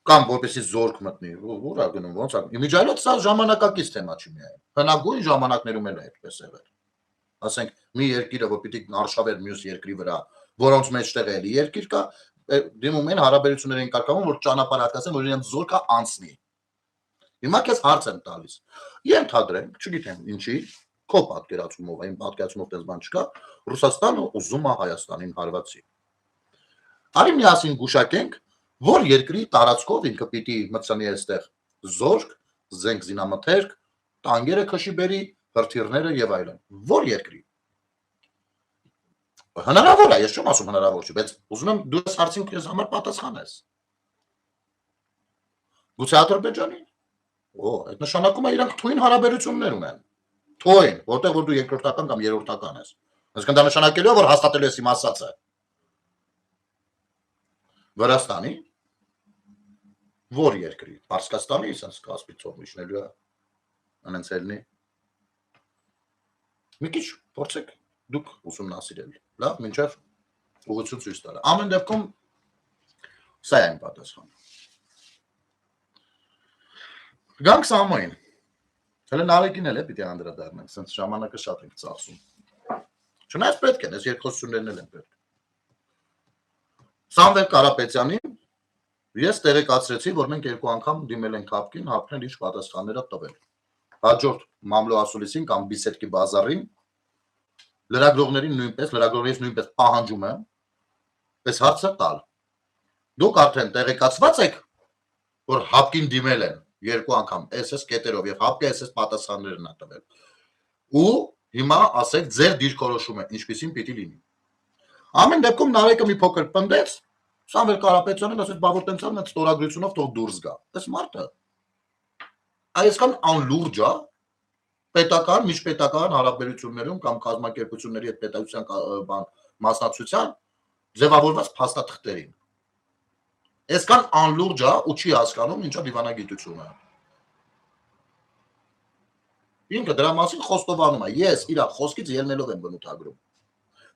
Կամ որպեսզի զորք մտնի, ուր է գնում, ոնց է։ Իմիջիայլոց սա ժամանակակից թեմա չի միայն։ Հնագույն ժամանակներում էլ է այդպես եղել։ Ասենք մի երկիրը, որ պիտի արշավեր մյուս երկրի վրա, որոնց մեջտեղ էլի երկիր կա, դիմում են հարաբերություններ են կարգավորում, որ ճանապարհ հատկացեն, որ իրենց զորքը անցնի։ Հիմա քեզ հարց եմ տալիս։ Ենթադրենք, չգիտեմ ինչի, քո պատկերացումով, այն պատկերացումով դες բան չկա, Ռուսաստանը ուզում է Հայաստանին հարվածի։ Արի միասին գուշակենք, որ երկրի տարածքով ինքը պիտի մտցնի այստեղ զորք, զենք զինամթերք, տանկերը քշի բերի, հրթիռները եւ այլն։ Որ երկրի։ Հնարավոր է, ես չեմ ասում հնարավոր չի, բայց ուզում եմ դու այս հարցին քեզ համար պատասխանես։ Գուցե Ադրբեջանի։ Այդ նշանակում է իրանք թույն հարաբերություններ ունեն։ Թույն, որտեղ որ դու երկրորդական կամ երրորդական ես։ Այսինքն դա նշանակելու է, որ հաստատելու ես իմ ասածը։ Վրաստանի։ Որ երկրի։ Պարսկաստանի, ասես կասպիցով միջնելու է։ Անենց ելնի։ Մի քիչ փորձեք դուք ուսումնասիրել։ Լավ, մինչև ուղղություն ցույց տալը։ Ամեն դեպքում Սա է այն պատասխանը։ Գանք Սամոյին։ Հələ Նարեկին էլ է պիտի անդրադառնանք, սենց ժամանակը շատ ենք ծախսում։ Չնայած պետք են, այս երկխոսություններն էլ են պետք։ Սամվել Կարապետյանին ես տեղեկացրեցի, որ մենք երկու անգամ դիմել ենք Հապկին, Հապկն էլ ինչ պատասխաններ է տվել։ Հաջորդ Մամլո Ասուլիսին կամ Բիսեդկի բազարին լրագրողներից նույնպես պահանջում եմ այս հարցը տալ։ Դուք արդեն տեղեկացված եք, որ Հապկին դիմել են երկու անգամ SS կետերով եւ Հապկը SS պատասխաններն է տվել։ Ու հիմա ասեք ձեր դիրքորոշումը ինչպեսին պիտի լինի։ Ամեն դեպքում Նարեկը մի փոքր պնդեց, Սամվել Կարապետյանն ասեց, բա որ տենցան այդ ստորագրությունով թող դուրս գա։ Այս մարդը այսքան անլուրջ է պետական, միջպետական հարաբերություններում կամ կազմակերպությունների հետ պետության մասնակցության ձևավորված փաստաթղթերին։ Այսքան անլուրջ է ու չի հասկանում ինչա դիվանագիտությունը։ Ինքը դրա մասին խոստովանում է, ես իր խոսքից ելնելով եմ բնութագրում։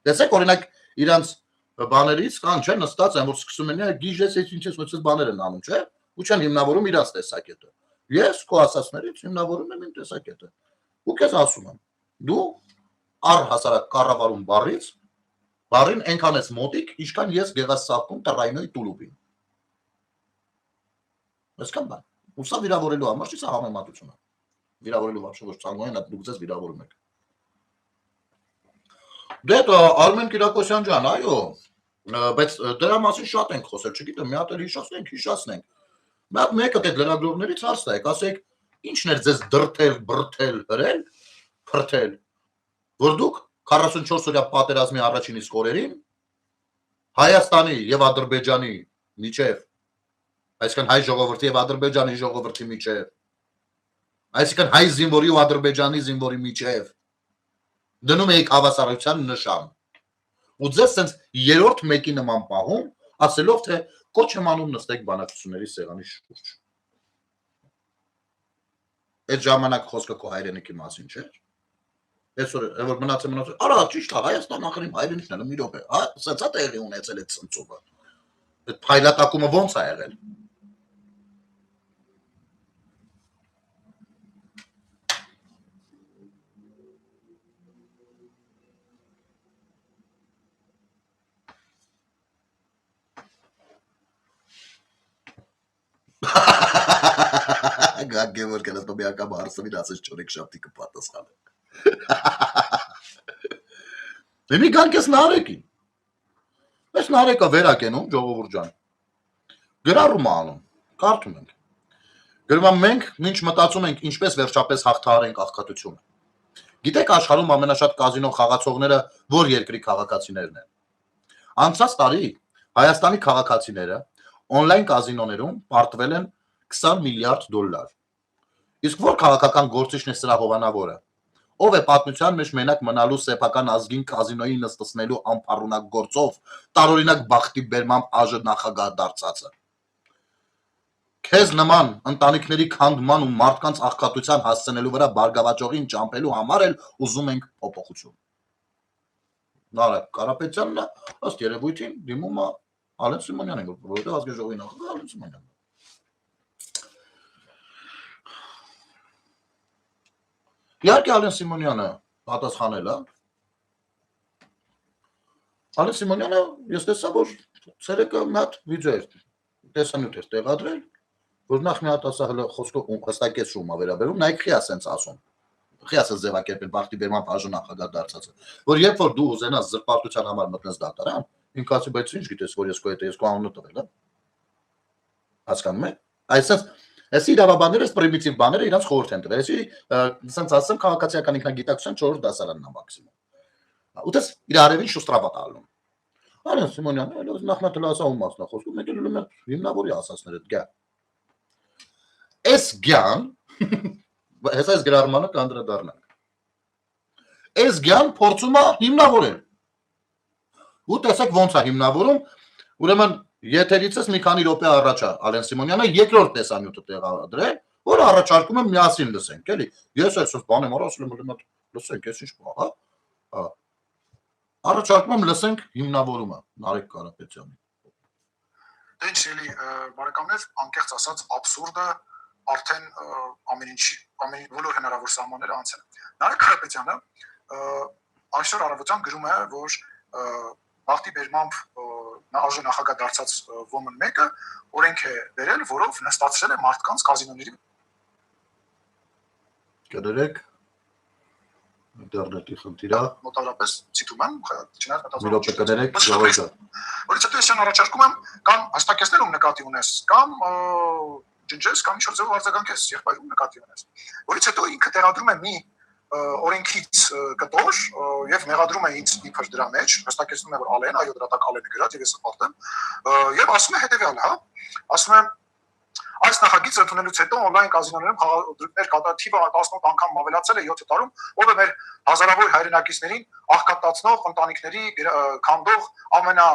Տեսեք, օրինակ, իրանց բաներից կան, չէ, նստած են, որ սկսում են գիժես, ինչ ես բաներ են անում, չէ, ու չեն հիմնավորում իրանց տեսակետը։ Ես քո ասածներից հիմնավորում եմ իմ տեսակետը։ Ու քեզ ասում եմ, դու առհասարակ կառավարում բառին այնքան ես մոտիկ, ինչքան ես Գեղարսապում Տրայնոյի տուլուպին։ Այսքան բան։ Ու սա վիրավորելու համար չի, սա համեմատություն է։ Վիրավորելու вообще ոչ ցանկային, դուք ձեզ վիրավորում եք։ Դե Արմեն Կիրակոսյան ջան, այո, բայց դրա մասին շատ ենք խոսել, չգիտեմ, մի հատ էլ հիշացնենք։ Մի հատ մեկը դե լրագրողներից հարց տայեք, ասեք, ինչն էր ձեզ դրթել, բրթել, հրել, փրթել, որ դուք 44 օրյա պատերազմի առաջին իսկ օրերին Հայաստանի եւ Ադրբեջանի միջև, այսինքն հայ ժողովրդի եւ Ադրբեջանի ժողովրդի միջև, այսինքն հայ զինվորի ու Ադրբեջանի զինվորի միջև դնում եք հավասարության նշան։ Ու ձեզ sense երրորդ մեկի նման պահում, ասելով թե կոչ եմ անում նստեք բանակցությունների սեղանի շուրջ։ Այդ ժամանակ խոսքը քո հայրենիքի մասին չէ։ Այսօր որ մնացել, արա ճիշտ է, Հայաստան ախր իմ հայրենիքն է, մի րոպե, հա, սա տեղի ունեցել այդ ցնցումը։ Այդ փայլատակումը ո՞նց է եղել։ Գեորգ Կելստոբիակա հարցին ասես չորեք շաբթի կպատասխանը։ Դեմի գանքես Նարեկին։ Այս Նարեկը վերակենում ժողովուրդ ջան։ Գրառում անում, կարդում ենք։ Գրում մենք ինչ մտածում ենք ինչպես վերջապես հաղթահարենք աղքատությունը։ Գիտեք աշխարհում ամենաշատ կազինո խաղացողները որ երկրի քաղաքացիներն են։ Անցած տարի Հայաստանի քաղաքացիները on-line կազինոներում պարտվել են $20 միլիարդ։ Իսկ որ քաղաքական գործիչն է սրա հովանավորը։ Ով է պատմության մեջ մենակ մնալու սեփական ազգին կազինոյի նստեցնելու անփառունակ գործով տարօրինակ բախտի բերմամբ ԱԺ նախագահ դարձածը։ Քեզ նման ընտանիքների քանդման ու մարդկանց աղքատության հասցնելու վրա բարգավաճողին ճամփելու համար էլ ուզում ենք փոփոխություն։ Նարեկ Կարապետյանն ըստ երևույթին դիմում է Ալեն Սիմոնյանին, որովհետև ազգաժողովի նախագահ Ալեն Սիմոնյանն է։ Իհարկե Ալեն Սիմոնյանը պատասխանել է։ Ալեն Սիմոնյանը ես տեսա, որ ցերեկը մի հատ վիդեո էր, տեսանյութ էր տեղադրել, որ նախ մի հատ ասա հələ խոսքը հստակեցում է վերաբերում, նայեք խի ասենց ասում։ Խի ասած ձևակերպել բախտի բերման ԱԺ նախագահ դարձածը, որ երբ որ դու ուզենաս զրպարտության համար մտնես դատարան, ինքը ասի, բայց ինչ գիտես, որ ես քո հետ ես քո անունը տվել եմ։ Հասկանում եք։ Այսինքն Այս իրավաբանները պրիմիտիվ բաները իրանց խորհուրդ են տվել։ Այսի ասենց ասեմ քաղաքացիական ինքնագիտակցության 4-րդ դասարանն է մաքսիմում։ Ուտես իր արևին շուստրավատ ալնում։ Ալեն Սիմոնյանը նախնատել ասա ու մասնա խոսքում, մեկ էլ լում է հիմնավորի ասածները գա։ Այս գյան հեսա այս գրառմանը կանդրադառնանք։ Այս գյան փորձում է հիմնավորել։ Ու տեսեք ոնց է հիմնավորում, ուրեմն Եթերիցս մի քանի րոպե առաջ Ալեն Սիմոնյանը երկրորդ տեսանյութը տեղադրել, որ առաջարկում եմ միասին լսենք, էլի։ Ես այսպես բան եմ ասում, լսենք, ես ինչ բան, հա։ Առաջարկում եմ լսենք հիմնավորումը Նարեկ Կարապետյանի։ Ինչ էլի բարեկամներ, անկեղծ ասած абսուրդը արդեն ամեն բոլոր հնարավոր սահմանները անցել են։ Նարեկ Հարապետյանը այսօր առավոտյան գրում է, որ բախտի բերմամբ նախագահ դարձած ոմն մեկը օրենք է վերել, որով նստացրել է մարդկանց կազինոների կներեք ինտերնետի խնդիր է մոտավորապես ցիտում եմ, չնայած մի րոպե կներեք ժողովուրդը որից հետո ես այն առաջարկում եմ կամ հստակեցնել ում նկատի ունես կամ ջնջես կամ ինչ-որ ձևով արձագանքես եղբայրում նկատի ունես որից հետո ինքը տեղադրում է մի օրենքից կտոր եւ մեղադրում է ինձ իբր դրա մեջ հստակեցնում է որ Ալեն այո դրա տակ Ալենը գրած եւ ես պատեմ եւ ասում է հետեւյալը հա ասում է այս նախագիծը ընդունելուց հետո on-line կազինոներում խաղադրույքներ կատարթիվը 18 անգամ ավելացել է 7 տարում ով է մեր հազարավոր հայրենակիցներին աղքատացնող ընտանիքների քանդող ամենա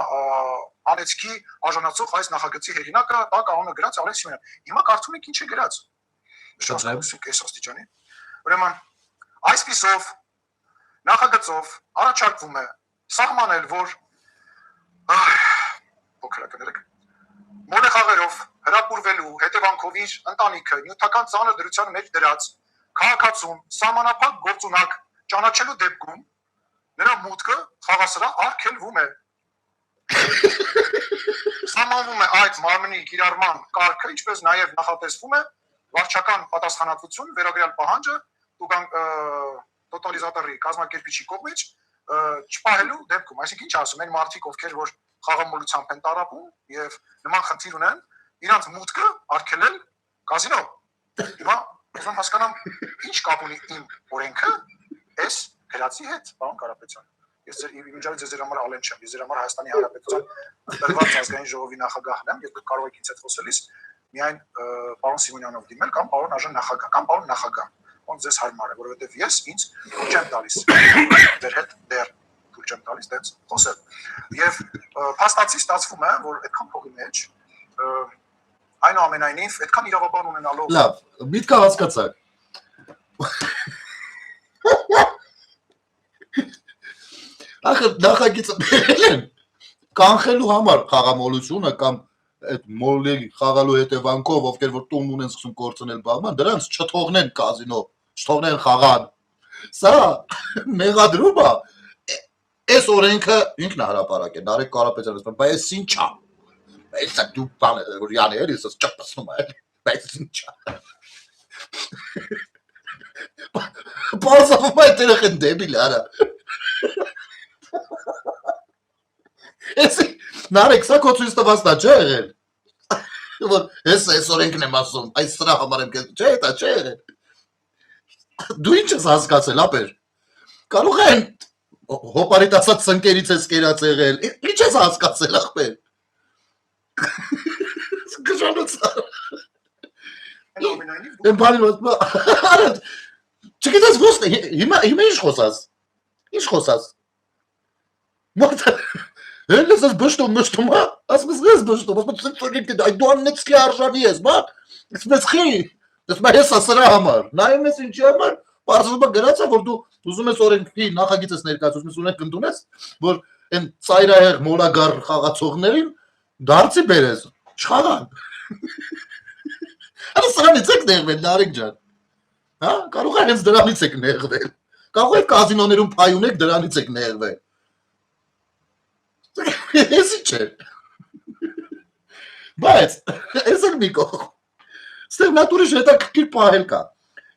անեցքի արժանացող այս նախագծի հեղինակը դա կանոնը գրած Ալեն Սիմոնյան հիմա կարծում եք ինչ է գրած շնորհակալություն այս աստիճանի ուրեմն այսպիսով նախագծով առաջարկվում է սահմանել որ փոքրակներեք մոնեխաղերով հրապուրվելու հետևանքով իր ընտանիքը նյութական ծանր դրության մեջ դրած քաղաքացուն սահմանափակ գործունակ ճանաչելու դեպքում նրա մուտքը խաղասրահ արգելվում է սահմանվում է այդ մարմնի կիրառման կարգը ինչպես նաև նախատեսվում է վարչական պատասխանատվություն վերագրյալ պահանջը տոտալիզատորի կազմակերպիչի կողմից չպահելու դեպքում այսինքն ինչ ասում են մարդիկ ովքեր որ խաղամոլությամբ են տարապում եւ նման խնդիր ունեն իրանց մուտքը արգելել կազինո հիմա ուզում հասկանամ ինչ կապ ունի իմ օրենքը այս գրածի հետ պարոն Կարապետյան ես ձեր համար Ալեն չեմ ես ձեր համար Հայաստանի Հանրապետության տրված ազգային ժողովի նախագահն եմ եւ դուք կարող եք ինձ հետ խոսելիս միայն պարոն Սիմոնյանով դիմել կամ պարոն Արժան նախագահ կամ պարոն նախագահ ոնց ձեզ հարմար է որովհետեւ ես ինձ չեմ տալիս դեր հետ դեր չեմ տալիս դից խոսել եւ փաստացի ստացվում է որ այդքան փողի մեջ այնուամենայնիվ այդքան իրավաբան ունենալով լավ միտքը հասկացա ախր նախագիծը բերել են կանխելու համար խաղամոլությունը կամ այդ մոլի խաղալու հետևանքով ովքեր որ տուն ունեն սկսում կորցնել բաղման դրանց չթողնեն կազինո չթողնեն խաղան սա մեղադրում է Այս օրենքը ինքնահրապարակ է, Նարեկ Կարապետյանը ասում է, բայց ինչ է։ Այս դու բան է, որ յանի էլի սա չպսնում է, բայց ինչ է։ Բազավում է երեխան դեբիլ արա։ Էս Նարեկ սա քո ցույց տվածն է, չէ՞ եղել։ Որ այս օրենքն եմ ասում, այս սրա համար եմ կես, չէ՞ դա չէ եղել։ Դու ինչ ես հասկացել, ապեր։ Կարող են հոպարիտ ասած սնկերից ես կերած եղել, ինչ ես հասկացել ախպեր, գժանոցա, են բանին ոտ, չգիտես ոստը, հիմա ինչ խոսաս, մորդ, են ես բշտում, ասմես ես բշտում, ասմես դու աննեցքի արժանի ես, ասմես խի, ես ասրա համար, նայում ես ինչի համար, Պարզվում է գրած է, որ դու ուզում ես օրենքի նախագիծս ներկայացուցում ես ունենք ընդունես, որ այն ծայրահեղ մոլագար խաղացողներին դարձի բերես, չխաղան։ Հələ սրանից եք նեղվել, Նարեկ ջան, հա, կարող է հենց դրանից եք նեղվել, կարող է կազինոներում փայ ունեք դրանից եք նեղվել։ Ես ինչ է։ Բայց, ես էլ մի կողմ, ստեղ նատուրի հետաքրքիր պահել կա,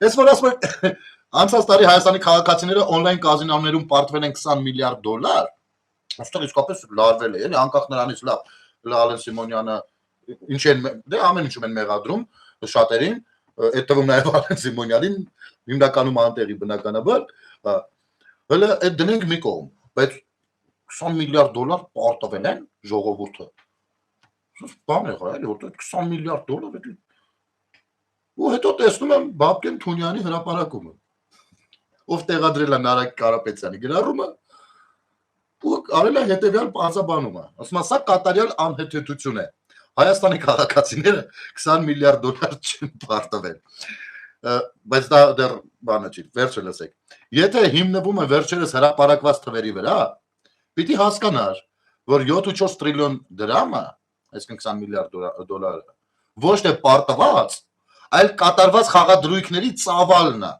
ես որ ասում եմ Անցած տարի Հայաստանի քաղաքացիները on-line կազինոներում պարտվել են $20 միլիարդ, այստեղ իսկապես լարվել է, էլի անկախ նրանից լավ Ալեն Սիմոնյանը ինչ են դե ամեն ինչում են մեղադրում շատերին, այդ թվում նաև Ալեն Սիմոնյանին հիմնականում անտեղի բնականաբար, հələ այդ դնենք մի կողմ, բայց $20 միլիարդ պարտվել են ժողովուրդը։ Բան է եղել, էլի որտեղ $20 միլիարդ ու հետո տեսնում եմ Բաբկեն Թունյանի հրապարակումը ով տեղադրել է Նարեկ Կարապետյանի գրառումը ու արել է հետևյալ բացաբանումը ասում է սա կատարյալ անհեթեթություն է Հայաստանի քաղաքացիները $20 միլիարդ չեն պարտվել բայց դա դեռ բանը չի վերջը լսեք եթե հիմնվում է վերջերս հրապարակված թվերի վրա պիտի հասկանար որ 7.4 տրիլիոն դրամը այսինքն 20 միլիարդ դոլարը, ոչ թե պարտված, այլ կատարված խաղադրույքների ծավալն է,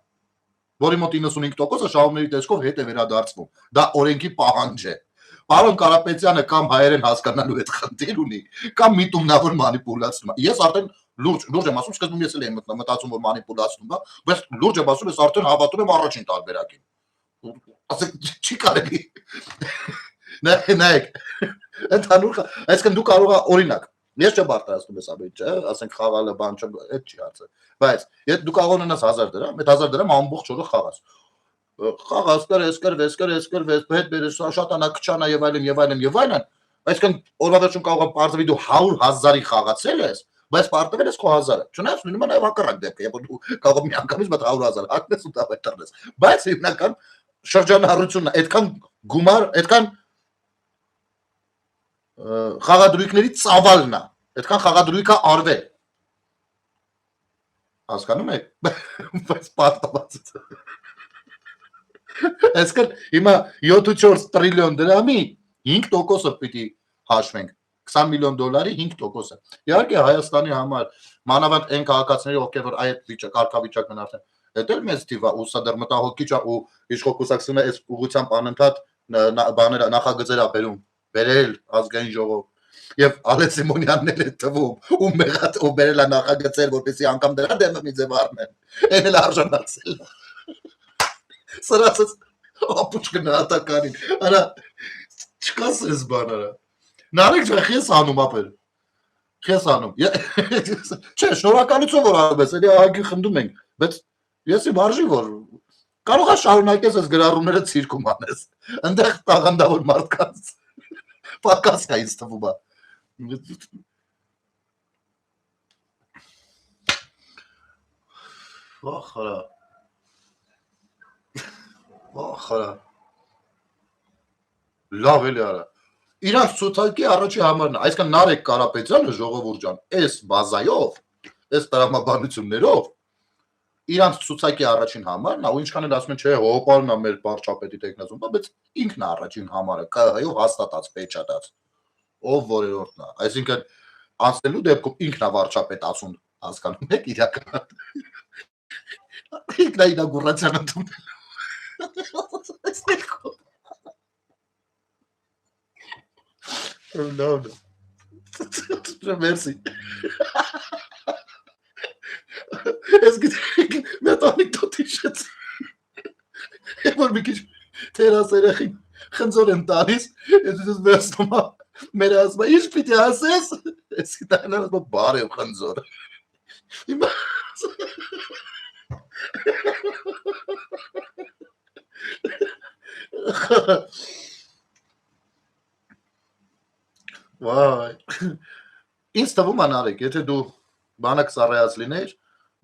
որի մոտ 95%-ը շահումների տեսքով հետ է վերադարձվում։ Դա օրենքի պահանջ է։ Պարոն Կարապետյանը կամ հայերեն հասկանալու հետ խնդիր ունի, կամ միտումնավոր մանիպուլացնում է։ Ես արդեն լուրջ եմ ասում, սկզբում ես էլ եմ մտածում, որ մանիպուլացնում է, բայց լուրջ եմ ասում, ես արդեն հավատում եմ առաջին տարբերակին։ Ասեք, չի կարելի։ Նայեք, ընդհանուր, այսինքն դու կարող ես օրինակ, ես չեմ բարձրացնում ես ամեն ինչը, ասենք խաղալը բան չեմ, այդ չի հարցը, բայց եթե դու կարող ունենաս 1000 դրամ, այդ 1000 դրամ ամբողջ օրը խաղաս։ Խաղաս կր, հետ բերես, շատանա, քչանա եւ այլն, այսինքն օրվա վերջում կարող է պարզվի դու 100,000-ի խաղացել ես, բայց պարտվել ես քո 1000-ը։ Չնայած նույնը նաեւ հակառակ դեպք է, որ դու կարող ես միանգամից մոտ 100,000 հագնես ու դա վերթարնես, բայց հիմնական շրջանառությունն է, այդքան գումար, այդքան խաղադրույքների ծավալն է, այդքան խաղադրույքա արվել։ Հասկանում եք, բայց պարտված է։ Այսինքն հիմա 7.4 տրիլիոն դրամի 5%-ը պիտի հաշվենք, 20 միլիոն դոլարի 5%-ը։ Իհարկե Հայաստանի համար մանավանդ այն քաղաքացիների, ովքեր որ այդ կարգավիճակն արդեն դա էլ մեծ թիվ է, ու սա դեռ մտահոգիչ է ու իշխող կուսակցությունը այս ուղղությամբ անընդհատ բաներ նախագծեր է բերել ազգային ժողով եւ Ալեքս Սիմոնյանն էլ է թվում ու մեղած ու բերել է նախագծեր, որպեսզի անգամ դրա դեմը մի ձև առնեն։ Այն էլ արժանացել։ Սրացած ապուչ գնահատականին։ Արա չկաս էս բաները։ Նարեկ ջախես անում ապեր։ Քես անում։ Չէ, շնորհակալություն որ անում ես, էլի ահագին խնդում ենք, բայց ես իմ արժի որ կարող է շարունակես այս գրառումները ցիրկում անես։ Այնտեղ տաղանդավոր մարդկանց պակաս կա ինձ թվում է։ Վախարա։ Լավ էլի արա։ Իրանց ցուցակի առաջի համարն է, այսինքն Նարեկ Կարապետյանը ժողովուրդ ջան, այս բազայով, այս տրամաբանություններով իրանց ցուցակի առաջին համարն է, ու ինչքան էլ ասում են, չէ, հոպարն է մեր վարչապետի տեխնազում, բայց ինքն է առաջին համարը, ԿՀ-ով հաստատած, պեչատած, ով որերորդն է, այսինքն անցնելու դեպքում ինքն է վարչապետ ասում, հասկանում եք իրական։ Ինքն է ինագուրացիան ընդունել։ Լավ։ Մերսի։ Ես գիտեք, մետ անեկդոտ իշեց։ Որ մի քիչ տերասերախին խնձոր են տալիս, ես վերցնում եմ, մեր ասում եմ, ինչ պիտի ասես, ես գիտանեմ, ասում եմ, բարև խնձոր։ Հիմա Վայ, ինձ թվում է Նարեկ, եթե դու բանակ սառայած լինեիր,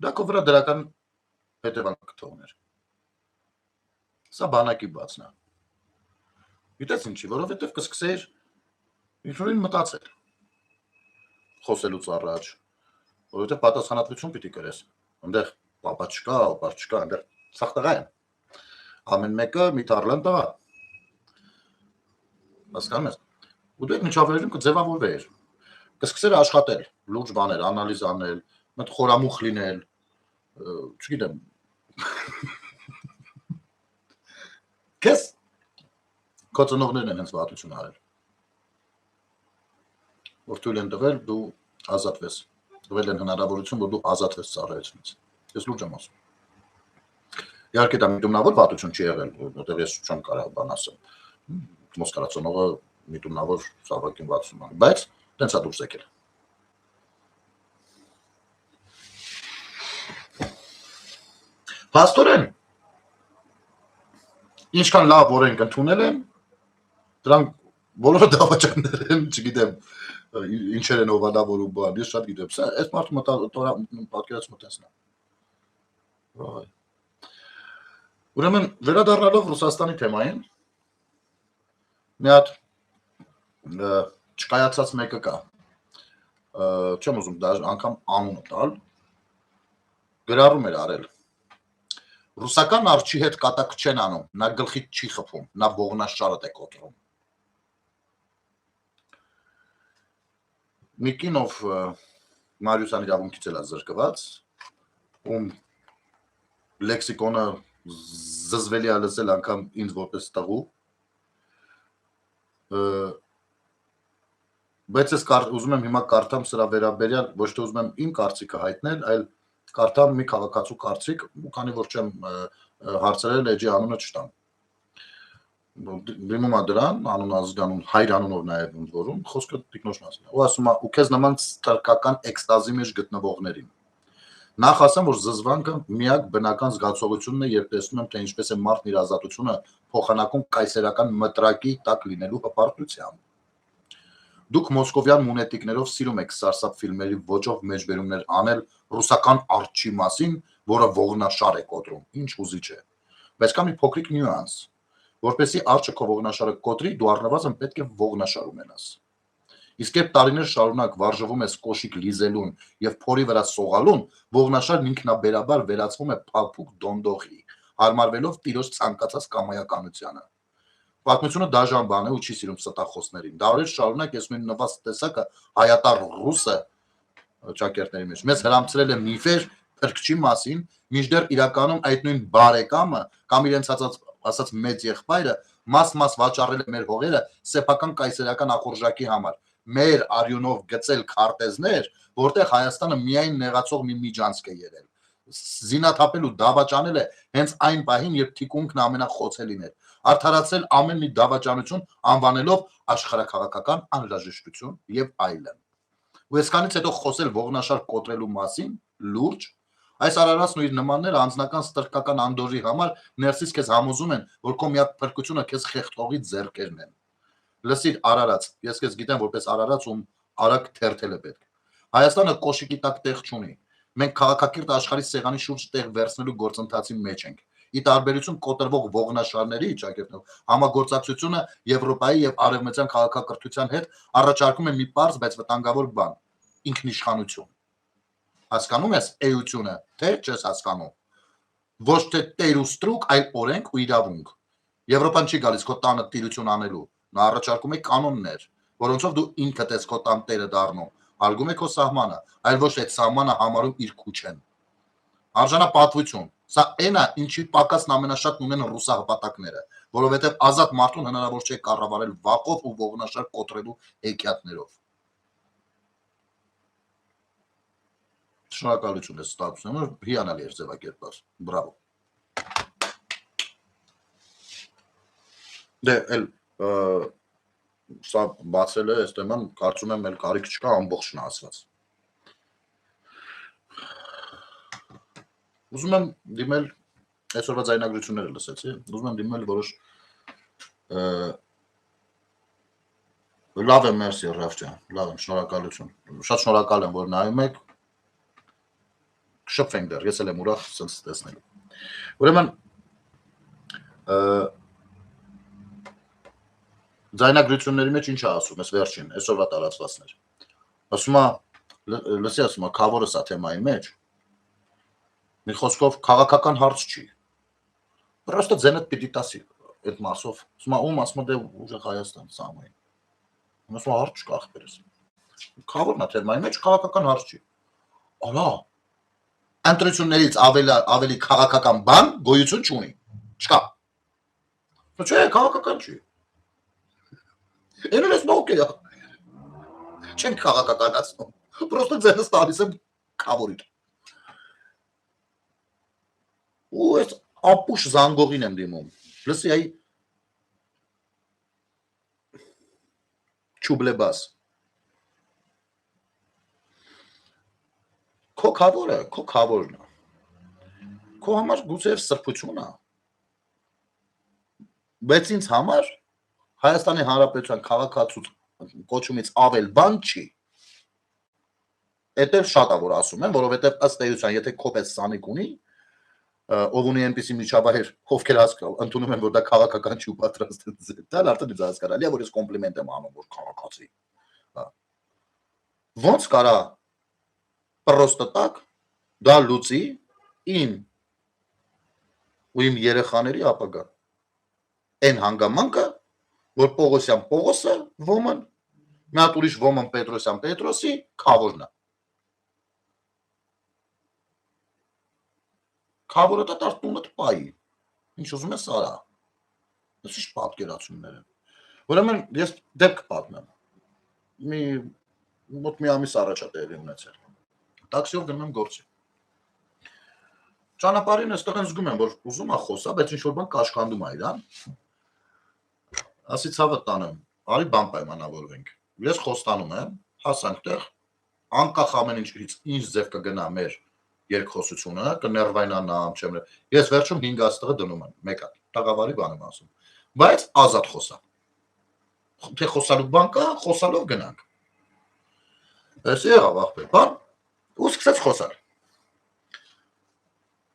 դա քո վրա դրական հետևանք կթողներ։ Սա բանակի բացն է։ Գիտես ինչի, որովհետև կսկսեիր ինչ-որին մտածել խոսելուց առաջ, որովհետև պատասխանատվություն պիտի կրես, այնտեղ պապա չկա, օպար չկա, այնտեղ սաղ տղա են, ամեն մեկը մի թարլան տղա, հասկանում ես, ու դու այդ միջավայրում կձևավորվեիր, կսկսեր աշխատել, լուրջ բաներ, անալիզ անել, մտ խորամուխ լինել, չգիտեմ, կես քո ծնողներն են հենց վատություն արել, որ թույլ են տվել դու ազատվես, տվել են հնարավորություն, որ դու ազատվես ծառայությունից, ես լուրջ եմ ասում, իհարկե դա միտումնավոր վատություն չի եղել, որտեղ ես չեմ կարող բան ասեմ, Մոսկվա ծնողը միտումնավոր սավակին վատություն անի, բայց տենց է դուրս եկել։ Փաստորեն, ինչքան լավ օրենք ընդունել են, դրանք բոլորը դավաճաններ են, չգիտեմ, ինչեր են ովանավորում բան, ես շատ գիտեմ, այս մարդու պատկերացումը տեսնա։ Ուրեմն, վերադառնալով Ռուսաստանի թեմային, մի հատ չկայացած մեկը կա, չեմ ուզում դա անգամ անունը տալ, գրառում էր արել, ռուսական արջի հետ կատակ չեն անում, նա գլխից չի խփում, նա ողնաշարդ է կոտրում։ Նիկինով Մարիուսյան իրավունքից էլ է զրկված, ում լեքսիկոնը զզվելի է լսել անգամ ինձ որպես տղու, բայց ես ուզում եմ հիմա կարդամ սրա վերաբերյալ, ոչ թե ուզում եմ իմ կարծիքը հայտնել, այլ կարդամ մի քաղաքացու կարծիք, քանի որ չեմ հարցրել էջի անունը չտամ։ Դիմում է դրան, անուն ազգանուն, հայր անունով նաև ընդ որում, խոսքը տիկնոջ մասն է։ Ու ասում է, ու քեզ նման ստրկական էքստազի մեջ գտնվողներին։ Նախ ասեմ, որ զզվանքը միակ բնական զգացողությունն է, երբ տեսնում եմ, թե ինչպես է մարդն իր ազատությունը փոխանակում կայսերական մտրակի տակ լինելու հպարտությամբ։ Դուք մոսկովյան մունետիկներով սիրում եք սարսափ ֆիլմերի ոճով մեջբերումներ անել ռուսական արջի մասին, որը ողնաշար է կոտրում, ինչ ուզիչ է։ Բայց կա մի փոքրիկ նյուանս, որպեսզի արջը քո ողնաշարը կոտրի, դու առնվազն պետք է ողնաշար ունենաս։ Իսկ երբ տարիներ շարունակ վարժվում ես կոշիկ լիզելուն եւ փորի վրա սողալուն, ողնաշարն ինքնաբերաբար վերածվում է փափուկ դոնդողի, հարմարվելով տիրոջ ցանկացած կամայականությանը։ Պատմությունը դաժան բան է ու չի սիրում ստախոսներին։ Դարեր շարունակ ես նույն նվազ տեսակը հայատար ռուսը ճակերտների մեջ մեզ հրամցրել է միֆեր փրկչի մասին, մինչդեռ իրականում այդ նույն բարեկամը կամ իրենց ասած մեծ եղբայրը մաս վաճառել է մեր հողերը սեփական կայսերական ախորժակի համար, մեր արյունով գծել քարտեզներ, որտեղ Հայաստանը միայն նեղացող մի միջանցք է եղել։ Զինաթափել ու դավաճանել է հենց այն պահին, երբ թիկունքն ամենախոցելին էր, արդարացել ամեն մի դավաճանություն անվանելով աշխարհաքաղաքական անհրաժեշտություն եւ այլն։ Ու այսքանից հետո խոսել ողնաշար կոտրելու մասին լուրջ, այս արարածն ու իր նմանները անձնական ստրկական անդորի համար ներսից քեզ համոզում են, որ քո միակ փրկությունը քեզ խեղդողի ձեռքերն են։ Լսիր արարած, ես քեզ գիտեմ որպես արարած, ում արագ թերթել է պետք։ Հայաստանը կոշիկի տակ տեղ չունի։ Մենք քաղաքակիրթ աշխարհի սեղանի շուրջ տեղ վերցնելու գործընթացի մեջ ենք։ Ի տարբերություն կոտրվող ողնաշարների ճակերտներով, համագործակցությունը Եվրոպայի եւ արևմտյան քաղաքակրթության հետ առաջարկում է մի պարզ, բայց վտանգավոր բան՝ ինքնիշխանություն։ Հասկանում ես էությունը, թե չես հասկանում։ Ոչ թե տեր ու ստրուկ, այլ օրենք ու իրավունք։ Եվրոպան չի գալիս քո տանը տիրություն անելու, նա առաջարկում է կանոններ, որոնցով դու ինքդ ես քո տան տերը դառնում, հարգում է քո սահմանը, այլ ոչ այդ սահմանը համարում իր քուչեն։ Արժանապատվություն, սա այն է, ինչի պակասն ամենաշատն ունեն ռուսահպատակները, որովհետև ազատ մարդուն հնարավոր չէ կառավարել վախով ու ողնաշար կոտրելու հեքիաթներով։ Շնորհակալություն ես ստատուսում, հիանալի էր ձևակերպած, բրավո։ Դե էլ սա բացել է այս թեման, կարծում եմ էլ կարիք չկա ամբողջն ասված։ Ուզում եմ դիմել այսօրվա ձայնագրությունները լսեցի, ուզում եմ դիմել որոշ լավ եմ, մերսի Ռաֆ ջան, լավ եմ, շնորհակալություն։ Շատ շնորհակալ եմ, որ նայում եք։ Շփվենք դեռ, ես էլ եմ ուրախ սենց տեսնելու։ Ուրեմն ձայնագրությունների մեջ ինչ է ասում, ես վերջին, այսօրվա տարածվածներ։ Ասում է, լսի ասում է, քավորը սա թեմայի մեջ։ Մի խոսքով քաղաքական հարց չի։ Պրոստը ձենդ պիտի տասի այդ մասով։ Ասում է, ում ասում է դե ուժեղ Հայաստան սամային։ Ասում է, հարց չկա ախպերս։ Քավորն է թեմայի մեջ քաղաքական հարց չի։ Ալա, ընտրություններից ավելի քաղաքական բան գոյություն չունի։ Չկա։ Չէ, քաղաքական չի։ Էնու ես նոկեյա։ Չեն քաղաքականացնում։ Պրոստը ձենս տալիս եմ քավորին։ Ու այս ապուշ զանգողին եմ դիմում։ Լսի, այ չուբլեբաս։ Քո քավորն է։ Քո համար գուցե սրբություն է։ Բայց ինձ համար Հայաստանի Հանրապետության քաղաքացու կոչումից ավել բան չի։ Էդ էլ շատ է որ ասում եմ, որովհետև ըստ էության, եթե քո պես սանիկ ունի, ով ունի այնպիսի միջավայր, ովքեր ընդունում են, որ դա քաղաքական չի ու պատրաստ են, դա արդեն ինձ հասկանալի է, որ ես կոմպլիմենտ եմ անում, որ քաղաքացի։ Ոնց կարա պրոստը տակ դա լուծի իմ ու իմ երեխաների ապագան։ Այն հանգամանքը, որ Պողոսյան Պողոսը ոմն մի հատ ուրիշ Ոմն Պետրոսյան Պետրոսի քավորն է։ Քավորը դա տարտունը տպայի։ Ինչ ուզում ես արա։ Ես ինչ պատկերացումներ են։ Ուրեմն ես դեպք պատմեմ։ Մոտ մի ամիս առաջ է տեղի ունեցել։ Տաքսիով գնում եմ գործի։ Ճանապարհին այստեղ են զգում եմ, որ ուզում է խոսա, բայց ինչ որ բան կաշկանդում է իրան։ Ասի ցավը տանեմ, արի բան պայմանավորվենք։ Ես խոստանում եմ, հասանք տեղ, անկախ ամեն ինչից ինչ ձև կգնա մեր երկխոսությունը, կներվայնանամ, չեմ։ Ես վերջում 5 աստղը դնում եմ, մեկը, տաղավարի բան եմ ասում։ Բայց ազատ խոսա։ Թե խոսալու բան կա, խոսալով գնանք։ Այս եղավ ախպեր, բան, ու սկսեց խոսալ։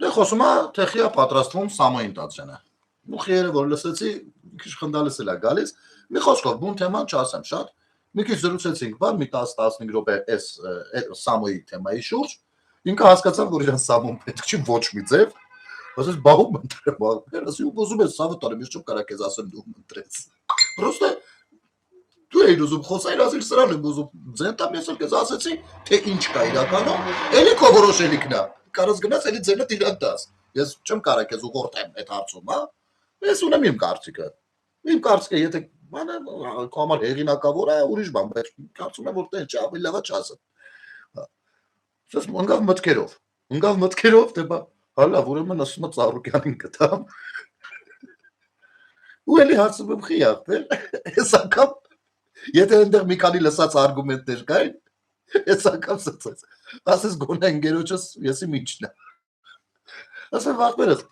Դե խոսում է, թե խիա պատրաստվում Սամոյին տածենը։ Ու խիերը, որ լսեցի, մի քիչ խնդալս էլ է գալիս, մի խոսքով բուն թեման չասեմ շատ, մի քիչ զրուցեցինք, բան, մի 10-15 րոպե այս Սամոյի թեմայի շուրջ, ինքը հասկացավ, որ իրան Սամոն պետք չի ոչ մի ձև, ասես բահում ընտրեմ, ասի ու ուզում ես Սամը տարեմ, ես չեմ կարա քեզ ասեմ դու ընտրես։ Պրոստը դու էիր ուզում խոսայր, ասել սրան եմ ուզում ձենտամ, ես էլ քեզ ասեցի, թե ինչ կա իրականում, էլի քո որոշելիքն է, կարաս գնաս էլի ձենը իրան տաս։ Ես չեմ կարա քեզ ուղղորդեմ այդ հարցում, հա։ Ես ունեմ իմ կարծիքը։ Իմ կարծիքը, եթե բանը քո համար հեղինակավոր է, ուրիշ բան, բայց կարծում եմ որ տեն չի ավելի լավա չասեմ։ Ես ընկավ մտքերով, թե բա հալա, ուրեմն ասում եմ Ծառուկյանին գտամ։ Ու էլի հարցում եմ խի ախպեր, այս անգամ եթե այնտեղ մի քանի լսած արգումենտներ կային, այս անգամ սծեց։ Ասես գոնե ընկերոջս եսի ինչն է։ Ասեմ ախպերս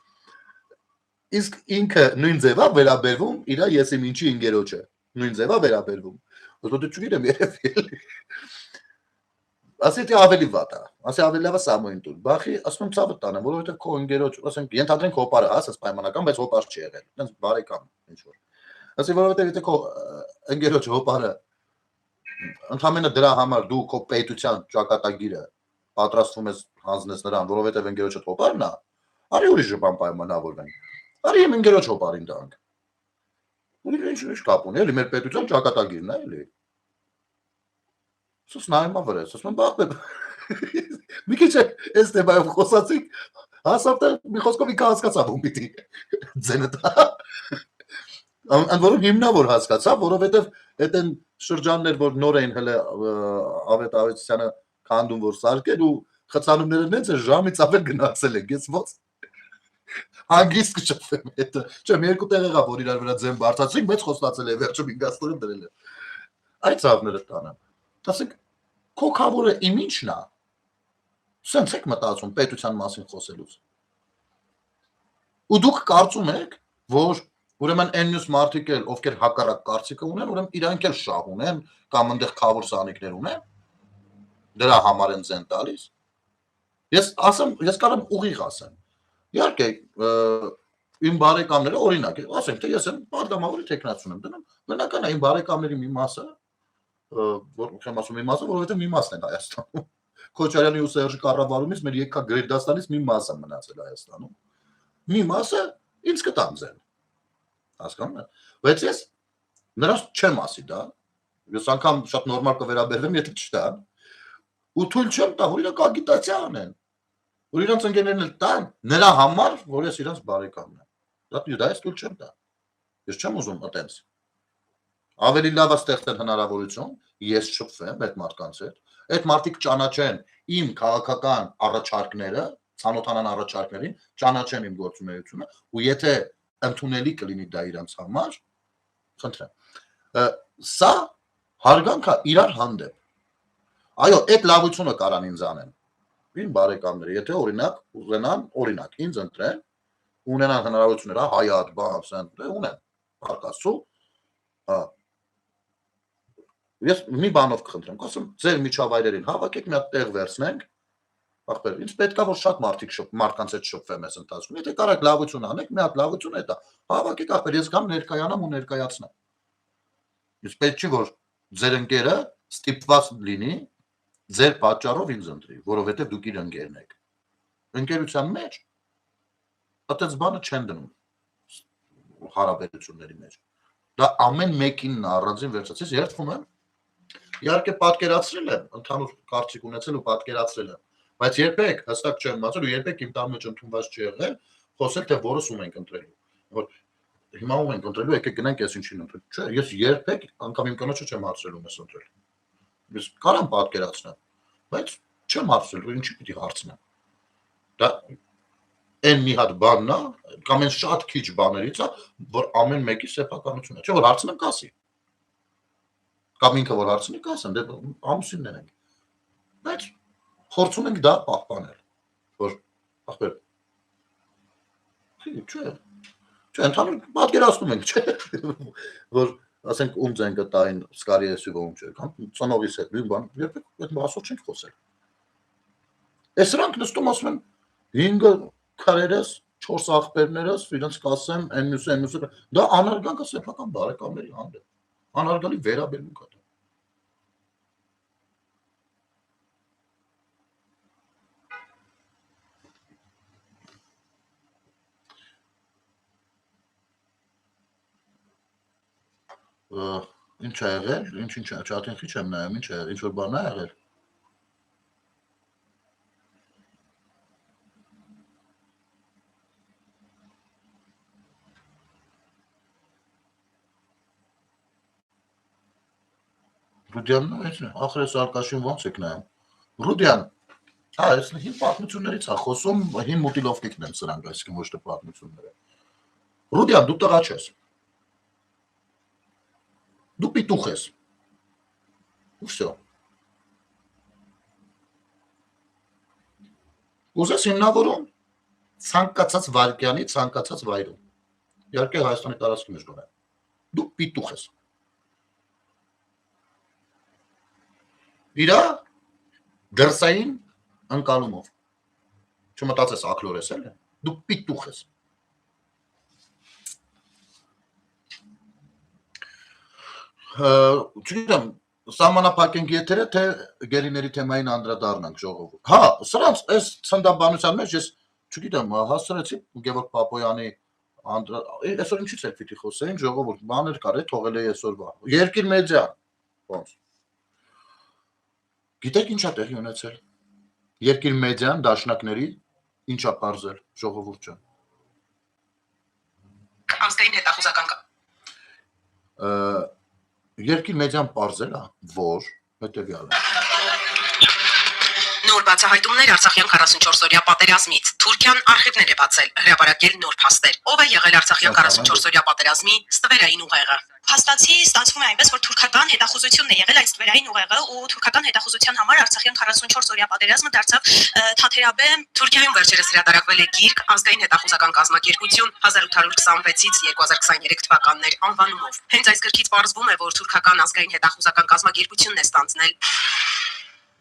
իսկ ինքը նույն ձևա վերաբերվում իր եսի ինչի ընկերոջը։ Նույն ձևա վերաբերվում։ Ոսոդը չգիտեմ երևի էլի։ Ասի թե ավելի վատ է, ասի ավելի լավ է Սամոյին տուն։ Բախի ասում եմ ցավը տանեմ, որովհետև քո ընկերոջ, ասենք ենթադրենք հոպարը, ասես պայմանական, բայց հոպար չի եղել։ Տենց բարեկամ ինչ որ։ Ասի որովհետև եթե քո ընկերոջ հոպարը ընդհանրապես դրա համար դու քո պետության ճակատագիրը պատրաստվում ես հանձնես նրան, որովհետև ընկերոջը հոպարն է, արի ուրիշ բան պայմանավորվենք։ Արի իմ ընկերոջ հոպարին տանք։ Ինչ կապ ունի, էլի մեր պետության ճակատագիրն է, էլի։ Սուս նայում ա վրես, ասում եմ բախտեմ։ Մի քիչ այս թեմայով խոսացինք, հասավ թե մի խոսքով ինքը հասկացավ ում պիտի ձենը տա։ Ընդ որում հիմնավոր հասկացավ, որովհետև այդ են շրջաններ, որ նոր էին հələ Ավետ Ավետիսյանը քանդում որ սարքել ու խցանումները նենց է ժամից ավել գնացել են, ես ոնց հանգիստ կշփվեմ հետը։ Չեմ երկու տեղ եղավ որ իրար վրա ձեն բարձացրինք, բայց խոստացել է վերջում 5 աստղը դրել է։ Այդ ցավները տանեմ։ Ասենք քո քավորը իմ ինչն է։ Սենց եք մտածում պետության մասին խոսելուց։ Ու դուք կարծում եք, որ ուրեմն այն մյուս մարդիկ էլ ովքեր հակառակ կարծիքը ունեն, ուրեմն իրանք էլ շահ ունեն կամ այնտեղ քավոր սանիկներ ունեն։ Դրա համար են ձեն տալիս։ Ես կարամ ուղիղ ասեմ։ Իհարկե իմ բարեկամները օրինակ է, ասենք թե ես եմ բարդամավորի տեխնացիոն եմ դնում, բնական է իմ բարեկամների մի մասը որ չեմ ասում մի մասը, որովհետև մի մասն են Հայաստանում։ Քոչարյանի ու Սերժի կառավարումից մեր եկա Գրադաստանից մի մասը մնացել Հայաստանում։ Մի մասը ինձ կտան ձեն։ Հասկանում եք։ Բայց ես նրանց չեմ ասի դա։ Ես անգամ շատ նորմալ կվերաբերվեմ, եթե չտան։ Ու թույլ չեմ տա, որ իրանք ագիտացիա անեն։ Որ իրանք ընկերներն էլ տան նրա համար, որ ես իրանք բարեկամն եմ։ Դա ես թույլ չեմ տա։ Ես չեմ ուզում այտենց։ Ավելի լավ է ստեղծել հնարավորություն, ես շփվեմ այդ մարդկանց հետ, այդ մարդիկ ճանաչեն իմ քաղաքական առաջարկները, ցանոթանան առաջարկներին, ճանաչեն իմ գործունեությունը, ու եթե ընդունելի կլինի դա իրանց համար, խնդրեմ։ Սա հարգանք է իրար հանդեպ։ Այո, այդ լավությունը կարան ինձ անեն։ Իմ բարեկամները, եթե օրինակ ուզենան, օրինակ ինձ ընտրեն, ունենան հնարավորությունները, հայատ, բան, ունեն, հարկասու, ես մի բանով կխնդրեմ, ասեմ, ձեր միջավայրերին հավաքեք, մի հատ տեղ վերցնենք, ախպեր, ինձ պետք է որ շատ մարդկանց հետ շփվեմ այս ընթացքում, եթե կարաք լավություն անեք, մի հատ լավություն է դա, հավաքեք ախպեր, ես գամ ներկայանամ ու ներկայացնեմ։ Ինձ պետք չի որ ձեր ընկերը ստիպված լինի ձեր պատճառով ինձ ընտրի, որովհետև դուք իր ընկերն եք։ Ընկերության մեջ այդպես բանը չեն դնում հարաբերությունների մեջ։ Դա ամեն մեկին առանձին վերցած, ես երդվում եմ իհարկե պատկերացրել եմ, ընդհանուր կարծիք ունեցել ու պատկերացրել եմ, բայց երբեք հստակ չեմ մտածել ու երբեք իմ տան մեջ ընդունված չի եղել խոսել թե որս ում ենք ընտրելու, որ հիմա ում ենք ընտրելու, եկեք գնանք ես ինչին ընտրել, չէ, ես երբեք անգամ իմ կնոջը չեմ հարցրել ում ես ընտրել, ես կարամ պատկերացնեմ, բայց չեմ հարցրել, ինչի պիտի հարցնեմ, դա այն մի հատ բանն է, կամ այն շատ քիչ բաներից է, որ ամեն մեկի սեփականությունն է, չէ, որ հարցնեմ կասի, կամ ինքը որ հարցնի կասեմ, դե ամուսիններ ենք, բայց փորձում ենք դա պահպանել, որ ախպեր, չէ, ընդհանուր պատկերացնում ենք, չէ, որ ասենք ում ձենքը տային սկարի էսի ում չէ, կամ ծնողիս հետ նույն բան, երբեք այդ մասով չենք խոսել, է սրանք նստում ասում են 5 քարերս, 4 աղբերներս, իրենց կասեմ, այն մյուսը, դա անարգանք է սեփական բարեկամների հանդեպ, անարգալի վերաբերմունք է դա։ Ինչ է եղել, ինչ չաթենքի չեմ նայում, ինչ է եղել, ինչ որ բան է եղել։ Ռուդյանն է, ախր ես արկաշին ոնց եք նայում։ Ռուդյան, այս հին պատմություններից է խոսում, հին մուտիլովկիկն են սրանք, այսինքն ոչ թե պատմությունները։ Ռուդյան, դու տղա չես։ Դու պիտուխ ես։ Ու всё։ Ուզես հիմնավորում ցանկացած վարկյանի, ցանկացած վայրում։ Իհարկե Հայաստանի տարածքի մեջ գոնե։ Դու պիտուխ ես։ Իրա դրսային ընկալումով։ Չմտածես ակլոր ես էլ, դու պիտուխ ես։ Չգիտեմ, սահմանափակենք եթերը, թե գերիների թեմային անդրադառնանք ժողովուրդ։ Հա, սրանց այս ցնդաբանության մեջ ես չգիտեմ, հասցրեցի Գևորգ Պապոյանի այսօր ինչից էլ պիտի խոսեին ժողովուրդ, բաներ կար, թողել է այսօրվա։ Երկիր մեդիա։ Ոնց։ Գիտեք ինչ է տեղի ունեցել։ Երկիր մեդիան դաշնակների ինչ է բարձել ժողովուրդ ջան։ Ազգային հետախուզական Երկիր մեդիան բարձել է, որ հետևյալը։ Նոր բացահայտումներ Արցախյան 44-օրյա պատերազմից։ Թուրքիան արխիվներ է բացել, հրապարակել նոր փաստեր։ Ով է եղել Արցախյան 44-օրյա պատերազմի ստվերային ուղեղը։ Փաստացի ստացվում է այնպես, որ թուրքական հետախուզությունն է եղել այդ ստվերային ուղեղը ու թուրքական հետախուզության համար Արցախյան 44-օրյա պատերազմը դարձավ թաթերաբեմ։ Թուրքիայում վերջերս հրատարակվել է գիրք ազգային հետախուզական կազմակերպություն 1826-ից 2023 թվականներ անվանումով։ Հենց այս գրքից պարզվում է, որ թուրքական ազգային հետախուզական կազմակերպությունն է ստանձնել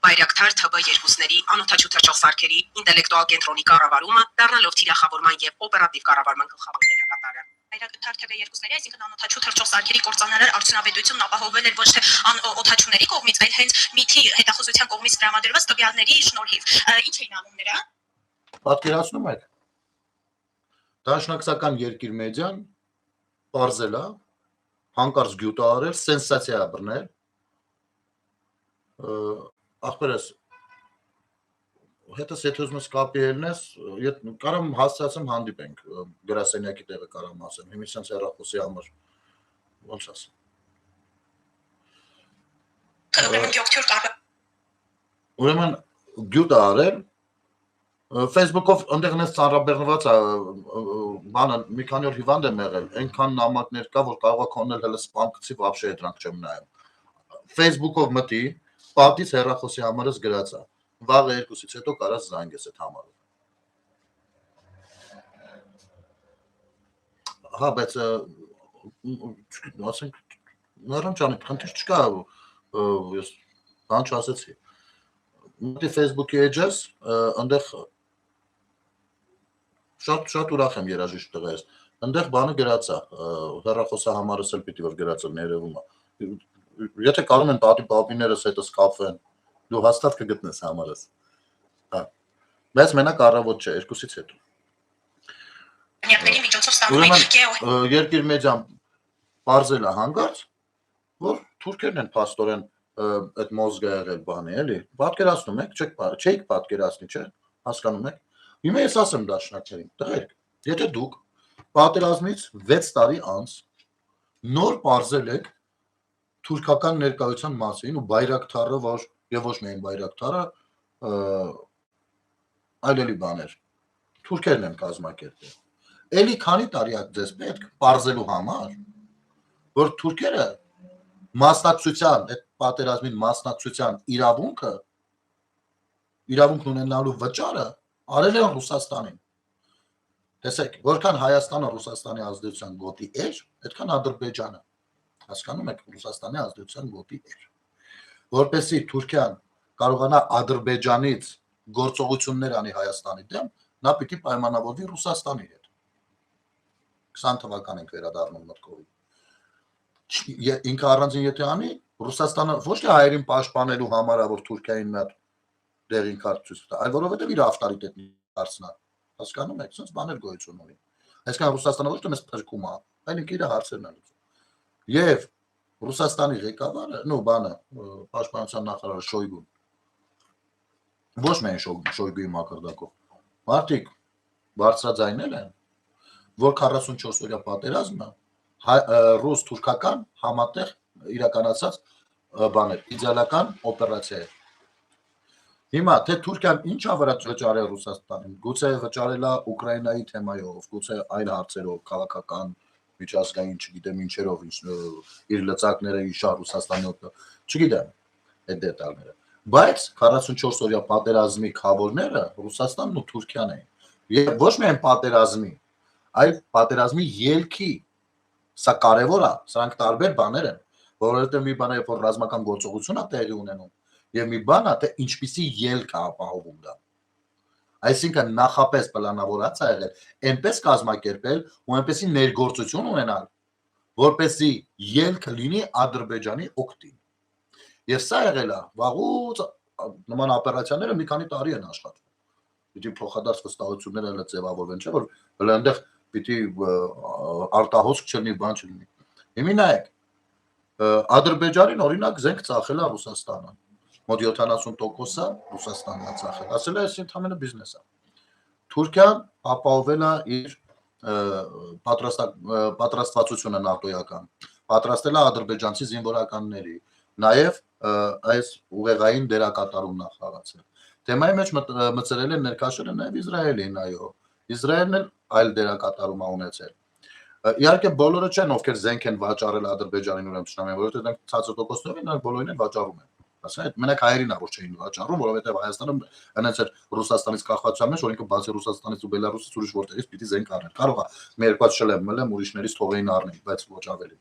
Բայրակթար ԹԲ2-ների անօթաչու թռչող սարքերի ինտելեկտուալ կենտրոնի կառավարումը, դառնալով թիրախավորման եւ օպերատիվ կառավարման գլխավոր դերակատարը։ Բայրակթար ԹԲ2-ների, այսինքն անօթաչու թռչող սարքերի կործանարար արդյունավետությունն ապահովվել էր ոչ թե օթաչուների կողմից, այլ հենց ՄԻԹ-ի հետախուզության կողմից տրամադրված տվյալների շնորհիվ։ Ինչ էին անում նրա։ Պատկերացնում եք։ Դաշնակցական երկիր մեդիան բարձել է, հանկարծ գյուտ արել, սենսացիա բռնել։ Ախպերս հետս եթե ուզում ես կապի ելնես, կարամ հասցրացեմ հանդիպենք գրասենյակի տեղը կարամ ասեմ, հիմա sense հեռախոսի համար ոնց ասեմ։ Ուրեմն գյուտ արել Facebook-ով ընդեղ նես ծանրաբեռնված է բանը մի քանի օր հիվանդ եմ եղել, այնքան նամակներ կա, որ կարող է քոնել հələ սպամ գցի вообще դրանք չեմ նայում։ Facebook-ով մտի պատից հեռախոսի համարս գրած է։ Վաղը 2-ից հետո կարաս զանգես այդ համարով։ Հա, բայց ասենք նորան ճանի, խնդիր չկա, ես բան չասեցի։ Մտի Facebook-ի էջս, այնտեղ շատ ուրախ եմ երաժիշտ տղա ես։ Այնտեղ բանը գրած է, հեռախոսահամարս էլ պիտի որ գրած է ներևում է։ Եթե կարող են պատի պապիներս հետս կապվեն, դու հաստատ կգտնես համարս։ Հա։ Բայց մենակ առավոտ չէ, 2-ից հետո։ Ուրեմն երկիր մեդիան բարձել է հանգարց, որ թուրքերն են փաստորեն այդ մոզգը եղել բանի, էլի։ Պատկերացնում եք, չեք պատկերացնի, չէ՞, հասկանում եք։ Հիմա ես ասեմ դաշնակցերին, տղերք, եթե դուք պատերազմից 6 տարի անց նոր բարձել եք թուրքական ներկայության մասին ու բայրակթարը, որ եւ ոչ միայն բայրակթարը, այլելի բաներ։ Թուրքերն են կազմակերպել։ Էլի քանի տարի է ձեզ պետք բարձելու համար, որ թուրքերը մասնակցության, այդ պատերազմին մասնակցության իրավունքն ունենալու վճարը արել են Ռուսաստանին։ Տեսեք, որքան Հայաստանը Ռուսաստանի ազդեցության գոտի էր, այդքան Ադրբեջանը, հասկանում եք, Ռուսաստանի ազդեցության գոտի էր։ Որպեսզի Թուրքիան կարողանա Ադրբեջանից գործողություններ անի Հայաստանի դեմ, նա պիտի պայմանավորվի Ռուսաստանի հետ։ 20 թվական ենք վերադառնում մտքովի։ Ինքը առանձին եթե անի, Ռուսաստանը ոչ թե հայերին պաշտպանելու համար, որ Թուրքիային մի հատ դեղին քարտ ցույց տա, այլ որովհետև իր ավտորիտետն դարձնա։ Հասկանում եք, sense բաներ գոյություն ունի։ Այսինքն Ռուսաստանը ոչ թե մեզ փրկում է, այլ ինքը իր հարցերն է լուծում։ Եվ Ռուսաստանի ղեկավարը, բանը, պաշտպանության նախարարը Շոյգուն, ոչ միայն Շոյգուի մակարդակով, մարդիկ բարձրաձայնել են, որ 44 օրյա պատերազմը ռուս-թուրքական համատեղ իրականացած բաներ, իդեալական օպերացիա է։ Հիմա թե Թուրքիան ինչ է վճարել Ռուսաստանին, գուցե վճարել է Ուկրաինայի թեմայով, գուցե այլ հարցերով, քաղաքական, միջազգային, չգիտեմ ինչերով, իր լծակները իշա Ռուսաստանի օգտը, չգիտեմ այդ դետալները։ Բայց 44 օրյա պատերազմի քավորները Ռուսաստանն ու Թուրքիան էին։ Եվ ոչ միայն պատերազմի, այլ պատերազմի ելքի, սա կարևոր է, սրանք տարբեր բաներ են, որովհետև մի բան է, որ ռազմական գործողություն է տեղի ունենում, եւ մի բան է, թե ինչպիսի ելք է ապահովում դա։ Այսինքն նախապես պլանավորած է եղել, այնպես կազմակերպել ու այնպեսի ներգործություն ունենալ, որպեսզի ելքը լինի Ադրբեջանի օգտին։ Եվ սա եղել է, վաղուց նման օպերացիաները մի քանի տարի են աշխատում։ Պիտի փոխադարձ վստահությունները հենց ձևավորվեն, չէ՞ որ հələ այնտեղ պիտի արտահոսք չլինի, բան չլինի։ Հիմա նայեք, Ադրբեջանին օրինակ զենք ծախել է Ռուսաստանը, մոտ 70%-ը Ռուսաստանն է ծախել, ասել է, այս ընդհանրապես բիզնես է։ Թուրքիան ապահովել է իր պատրաստվածությունը նավթոյական, պատրաստել է ադրբեջանցի զինվորականների, նաև այս ուղեղային դերակատարումն է խաղացել։ Թեմայի մեջ մտցրել են ներկայացրել նաև Իսրայելին, այո։ Իսրայելն էլ այլ դերակատարում է ունեցել։ Իհարկե բոլորը չեն, ովքեր զենք են վաճառել Ադրբեջանին, ուրեմն շնամեն, որովհետև նրանք ցածր տոկոսներով են, նրանք բոլորին են վաճառում են։ Ասա, մենակ հայերին որ չէին վաճառում, որովհետև Հայաստանը հենց էր Ռուսաստանից կախվածության մեջ, որ ինքը բացի Ռուսաստանից ու Բելարուսից ուրիշ որտեղից պիտի զենք առնել։ Կարող է մի երկու շլեմ ուրիշներից թողեին առնել, բայց ոչ ավելի։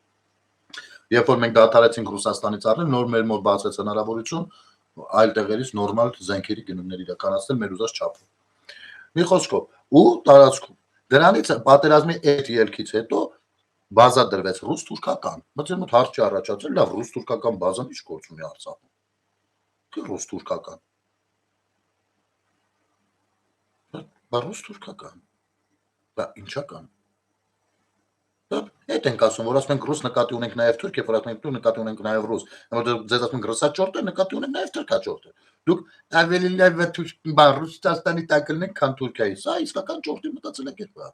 Երբ որ մենք դադարեցինք Ռուսաստանից առնել, նոր մեր մոտ բացվեց հնարավորություն այլ տեղերից նորմալ զենքերի գնումներ իրականացնել մեր ուզած չափով։ Մի խոսքով, ու տարածքում դրանից պատերազմի այդ ելքից հետո բազա դրվեց ռուս-թուրքական։ Մտածեմ մոտ հարց չի առաջացել, լավ ռուս-թուրքական բազան ինչ գործ ունի Արցախում։ Թե ռուս-թուրքական։ Բա ռուս-թուրքական։ Բա ինչական։ Այդ ենք ասում, որ ասում ենք ռուս նկատի ունենք նաև թուրք, երբ որ ասում ենք նկատի ունենք նաև ռուս, որովհետև ձեզ ասում ենք ռուսաճորտ է, նկատի ունենք նաև թուրքաճորտ է։ Դուք ավելի լավ Ռուսաստանի տակ լինեք, քան Թուրքիայի։ Սա իսկական ճորտի մտածելակերպ է։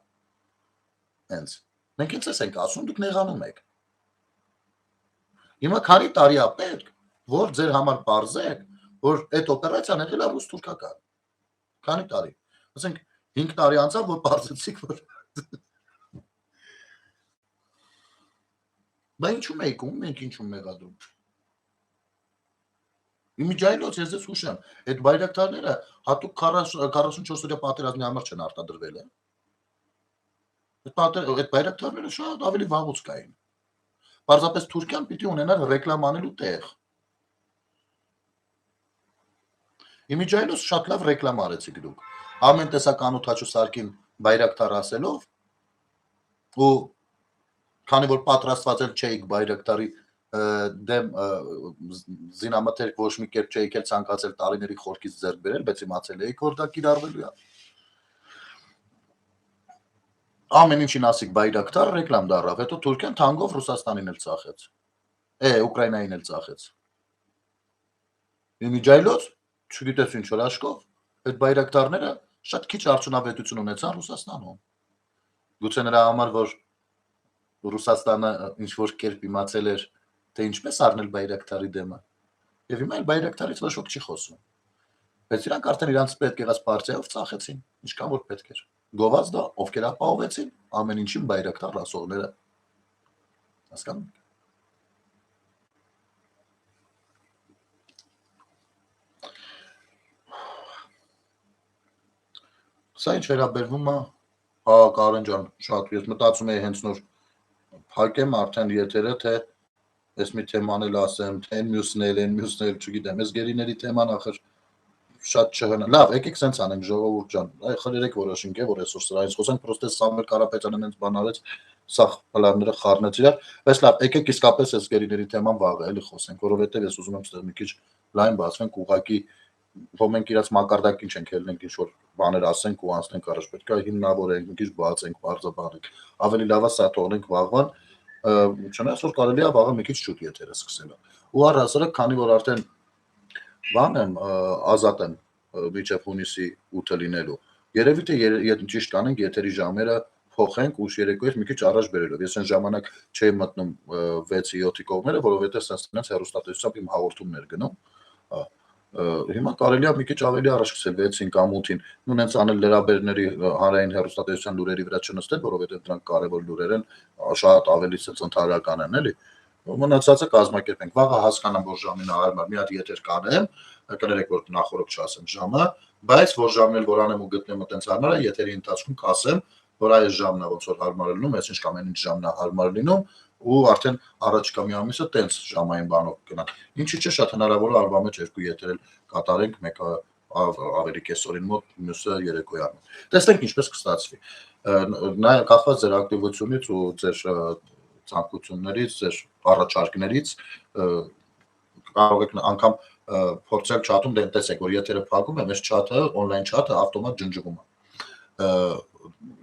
Հենց մենք ինձ ենք ասում, դուք նեղանում եք։ Հիմա քանի տարի է պետք, որ ձեր համար բարձեք, որ այդ օպերացիան եղել է ռուս-թուրքական։ Քանի տարի։ Ասենք 5 տարի անցավ, որ բարձեցիք, որ Բա ինչու եք ում, մենք ինչու մեղադրում։ Իմիջայլոց ես ձեզ հուշեմ, այդ բայրակտարները հատուկ 44 օրյա պատերազմի համար չեն արտադրվել։ Այդ բայրակտարները շատ ավելի վաղուց կային։ Պարզապես Թուրքիան պիտի ունենար ռեկլամ անելու տեղ։ Իմիջայլոց շատ լավ ռեկլամ արեցիք դուք։ Ամեն տեսական օդաչու սարքին բայրակտար ասելով ու քանի որ պատրաստված էլ չէիք բայրակտարի դեմ զինամթերք ոչ մի կերպ չէիք էլ ցանկացել տարիների խորքից ձեռք բերել, բայց իմացել էիք, որ դա կիրառվելու է։ Ամեն ինչին ասիկ բայրակտար ռեկլամ դառավ, հետո Թուրքիան թանկով Ռուսաստանին էլ ծախեց։ Ուկրաինային էլ ծախեց։ Իմիջայլոց, չգիտես ինչ որ աշկով, այդ բայրակտարները շատ քիչ արդյունավետություն ունեցան Ռուսաստանում։ Գուցե նրա համար, որ Ռուսաստանը ինչ որ կերպ իմացել էր, թե ինչպես առնել բայրակտարի դեմը։ Եվ հիմա էլ բայրակտարից ոչ ոք չի խոսում։ Բայց իրանք արդեն իրանց պետք եղած պարտիայով ծախեցին, ինչքան որ պետք էր։ Գովազդը ովքեր ապահովեցին ամեն ինչին բայրակտար ասողները։ Հասկանում եք։ Սա ինչ վերաբերվում է, Կարեն ջան, շատ ես մտածում եի հենց նոր փակեմ արդեն եթերը, թե ես մի թեման էլ ասեմ, թե այն մյուսն էլ, չգիտեմ, ես գերիների թեման ախր շատ չհնա։ Լավ, եկեք սենց անենք, ժողովուրդ ջան, խրերեք որոշենք, որ այսօր սրանից խոսենք, պրոստե Սամվել Կարապետյանն հենց բան արեց, սա պլանները խառնեց իրար, բայց լավ, եկեք իսկապես այս գերիների թեման վաղը էլի խոսենք, որովհետև ես ուզում եմ ստեղ մի քիչ լայն բացվենք, ուղղակի որ մենք իրաց մակարդակին չենք ելնենք ինչ-որ բաներ ասենք ու անցնենք առաջ, պետք է հիմնավորենք, մի քիչ բացենք, բարձրաբանենք, ավելի լավ է սա թողնենք վաղվան, չնայած որ կարելի է վաղը մի քիչ շուտ եթերը սկսել։ Ու առհասարակ, քանի որ արդեն բան եմ, ազատ եմ մինչև հունիսի 8-ը լինելու, երևի թե ճիշտ կանենք եթերի ժամերը փոխենք ուշ երեկոյից մի քիչ առաջ բերելով։ Ես այն ժամանակ չէի մտնում 6-7-ի կողմերը, որովհետև sense հեռուստատեսությամբ իմ հաղորդումներ գնում։ Հիմա կարելի է մի քիչ ավելի առաջ սկսել 6-ին կամ 8-ին, նույնպես անել լրաբերների հանրային հեռուստատեսության լուրերի վրա չնստել, որովհետև դրանք կարևոր լուրեր են, շատ ավելի ընդհանրական են, էլի։ Մնացածը կազմակերպենք։ Վաղը հասկանամ, որ ժամին հարմար մի հատ եթեր կանեմ, կներեք, որ նախորդ չասեմ ժամը, բայց որ ժամն էլ որ անեմ ու գտնեմ այտենց հարմար է, եթերի ընթացքում կասեմ, որ այս ժամն է ոնց որ հարմար է լինում, այս ինչ կամ այն ինչ ժամն է հարմար լինում, ու արդեն առաջիկա մի ամիսը տենց ժամային բանով գնանք։ Ինչի՞ չէ շատ հնարավոր է արվա մեջ 2 եթերել կատարենք, մեկը ավելի կեսօրին մոտ, մյուսը երեկոյան։ Տեսնենք ինչպես կստացվի։ Նա կախված ձեր ակտիվությունից ու ձեր ցանկություններից, ձեր առաջարկներից կարող եք անգամ փորձել չաթում դեն տեսեք, որ եթերը փակում եմ, այս չաթը, on-line չաթը ավտոմատ ջնջվում է։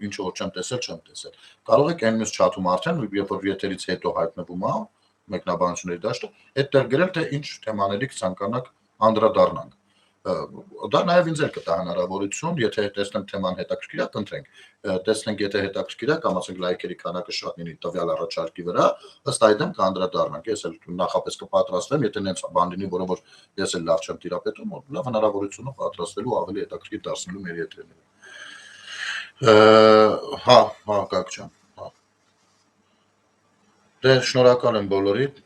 Ինչ որ չեմ տեսել։ Կարող եք այն մյուս չաթում արդեն, երբ որ եթերից հետո հայտնվում է մեկնաբանությունների դաշտը, այդտեղ գրել թե ինչ թեմաների կցանկանաք անդրադառնանք։ Դա նաև ինձ էլ կտա հնարավորություն, եթե տեսնեմ թեման հետաքրքիր է, կընտրենք։ Տեսնենք, եթե հետաքրքիր է, կամ ասենք լայքերի քանակը շատ լինի տվյալ առաջարկի վրա, ըստ այդմ կանդրադառնանք։ Ես էլ նախապես կպատրաստվեմ, եթե նենց բան լինի, որը որ ես էլ լավ չեմ տիրապետում, լավ հնարավորություն է պատրաստվելու ավելի հետաքրքիր դարձնելու մեր եթերները։ Հա, կակ ջան, հա։ Դե շնորհակալ եմ բոլորիդ։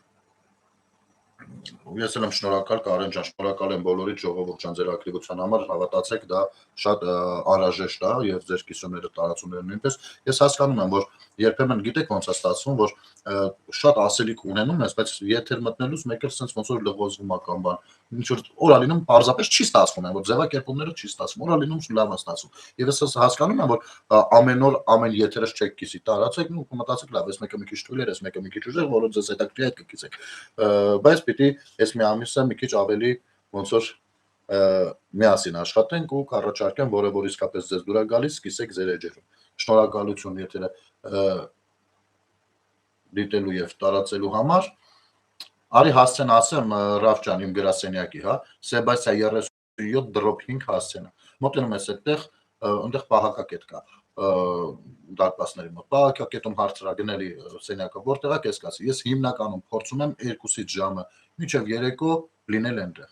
Ես էլ եմ շնորհակալ Կարեն ջան, շնորհակալ եմ բոլորիդ ժողովուրդ ջան ձեր ակտիվության համար, հավատացեք, դա շատ անհրաժեշտ է եւ ձեր կիսումները տարածումները նույնպես։ Ես հասկանում եմ, որ երբեմն գիտեք ոնց է ստացվում, որ շատ ասելիք ունենում ես, բայց եթեր մտնելուց մեկ էլ sense ոնց որ լղոզվում է կամ բան, ինչ որ օրա լինում պարզապես չի ստացվում, որ ձևակերպումները չի ստացվում, օրա լինում լավ է ստացվում։ Եվ ես հասկանում եմ, որ ամեն օր ամեն եթերս չեք կիսի տարածեք, ու կմտածեք լավ, ես մեկը մի քիչ թույլ էր, ես մեկը մի քիչ ուժեղ, որը ձեզ հետաքրքիր է կկիսեք։ Բայց պիտի ես մի ամիսը մի քիչ ավելի ոնց որ միասին աշխատենք ու կառաջարկեմ, որը որ իսկապես ձեզ դուր է գալիս, սկսեք ձեր էջերում։ Շնորհակալություն եթերը դիտելու եւ տարածելու համար։ Արի հասցեն ասեմ Ռաֆ ջան իմ գրասենյակի, հա, Սեբաստիա 37/5 հասցենը։ Մոտենում ես այդտեղ, այնտեղ պահակակետ կա։ Դարպասների մոտ պահակակետում հարցրա գնելի սենյակը որտեղ է, ես կասի։ Ես հիմնականում փորձում եմ 2-ից ժամը մինչև երեկո լինել այնտեղ։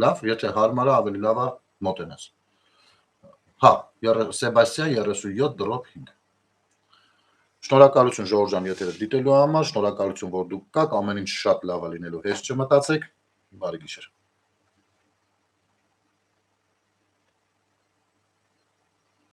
Լավ, եթե հարմար է, ավելի լավ է մոտենաս։ Հա, Սեբաստիա 37/5։ Շնորհակալություն Ժորժ ջան, եթերը դիտելու համար, շնորհակալություն, որ դուք կաք, ամեն ինչ շատ լավ է լինելու, հեշտ չմտածեք, բարի գիշեր։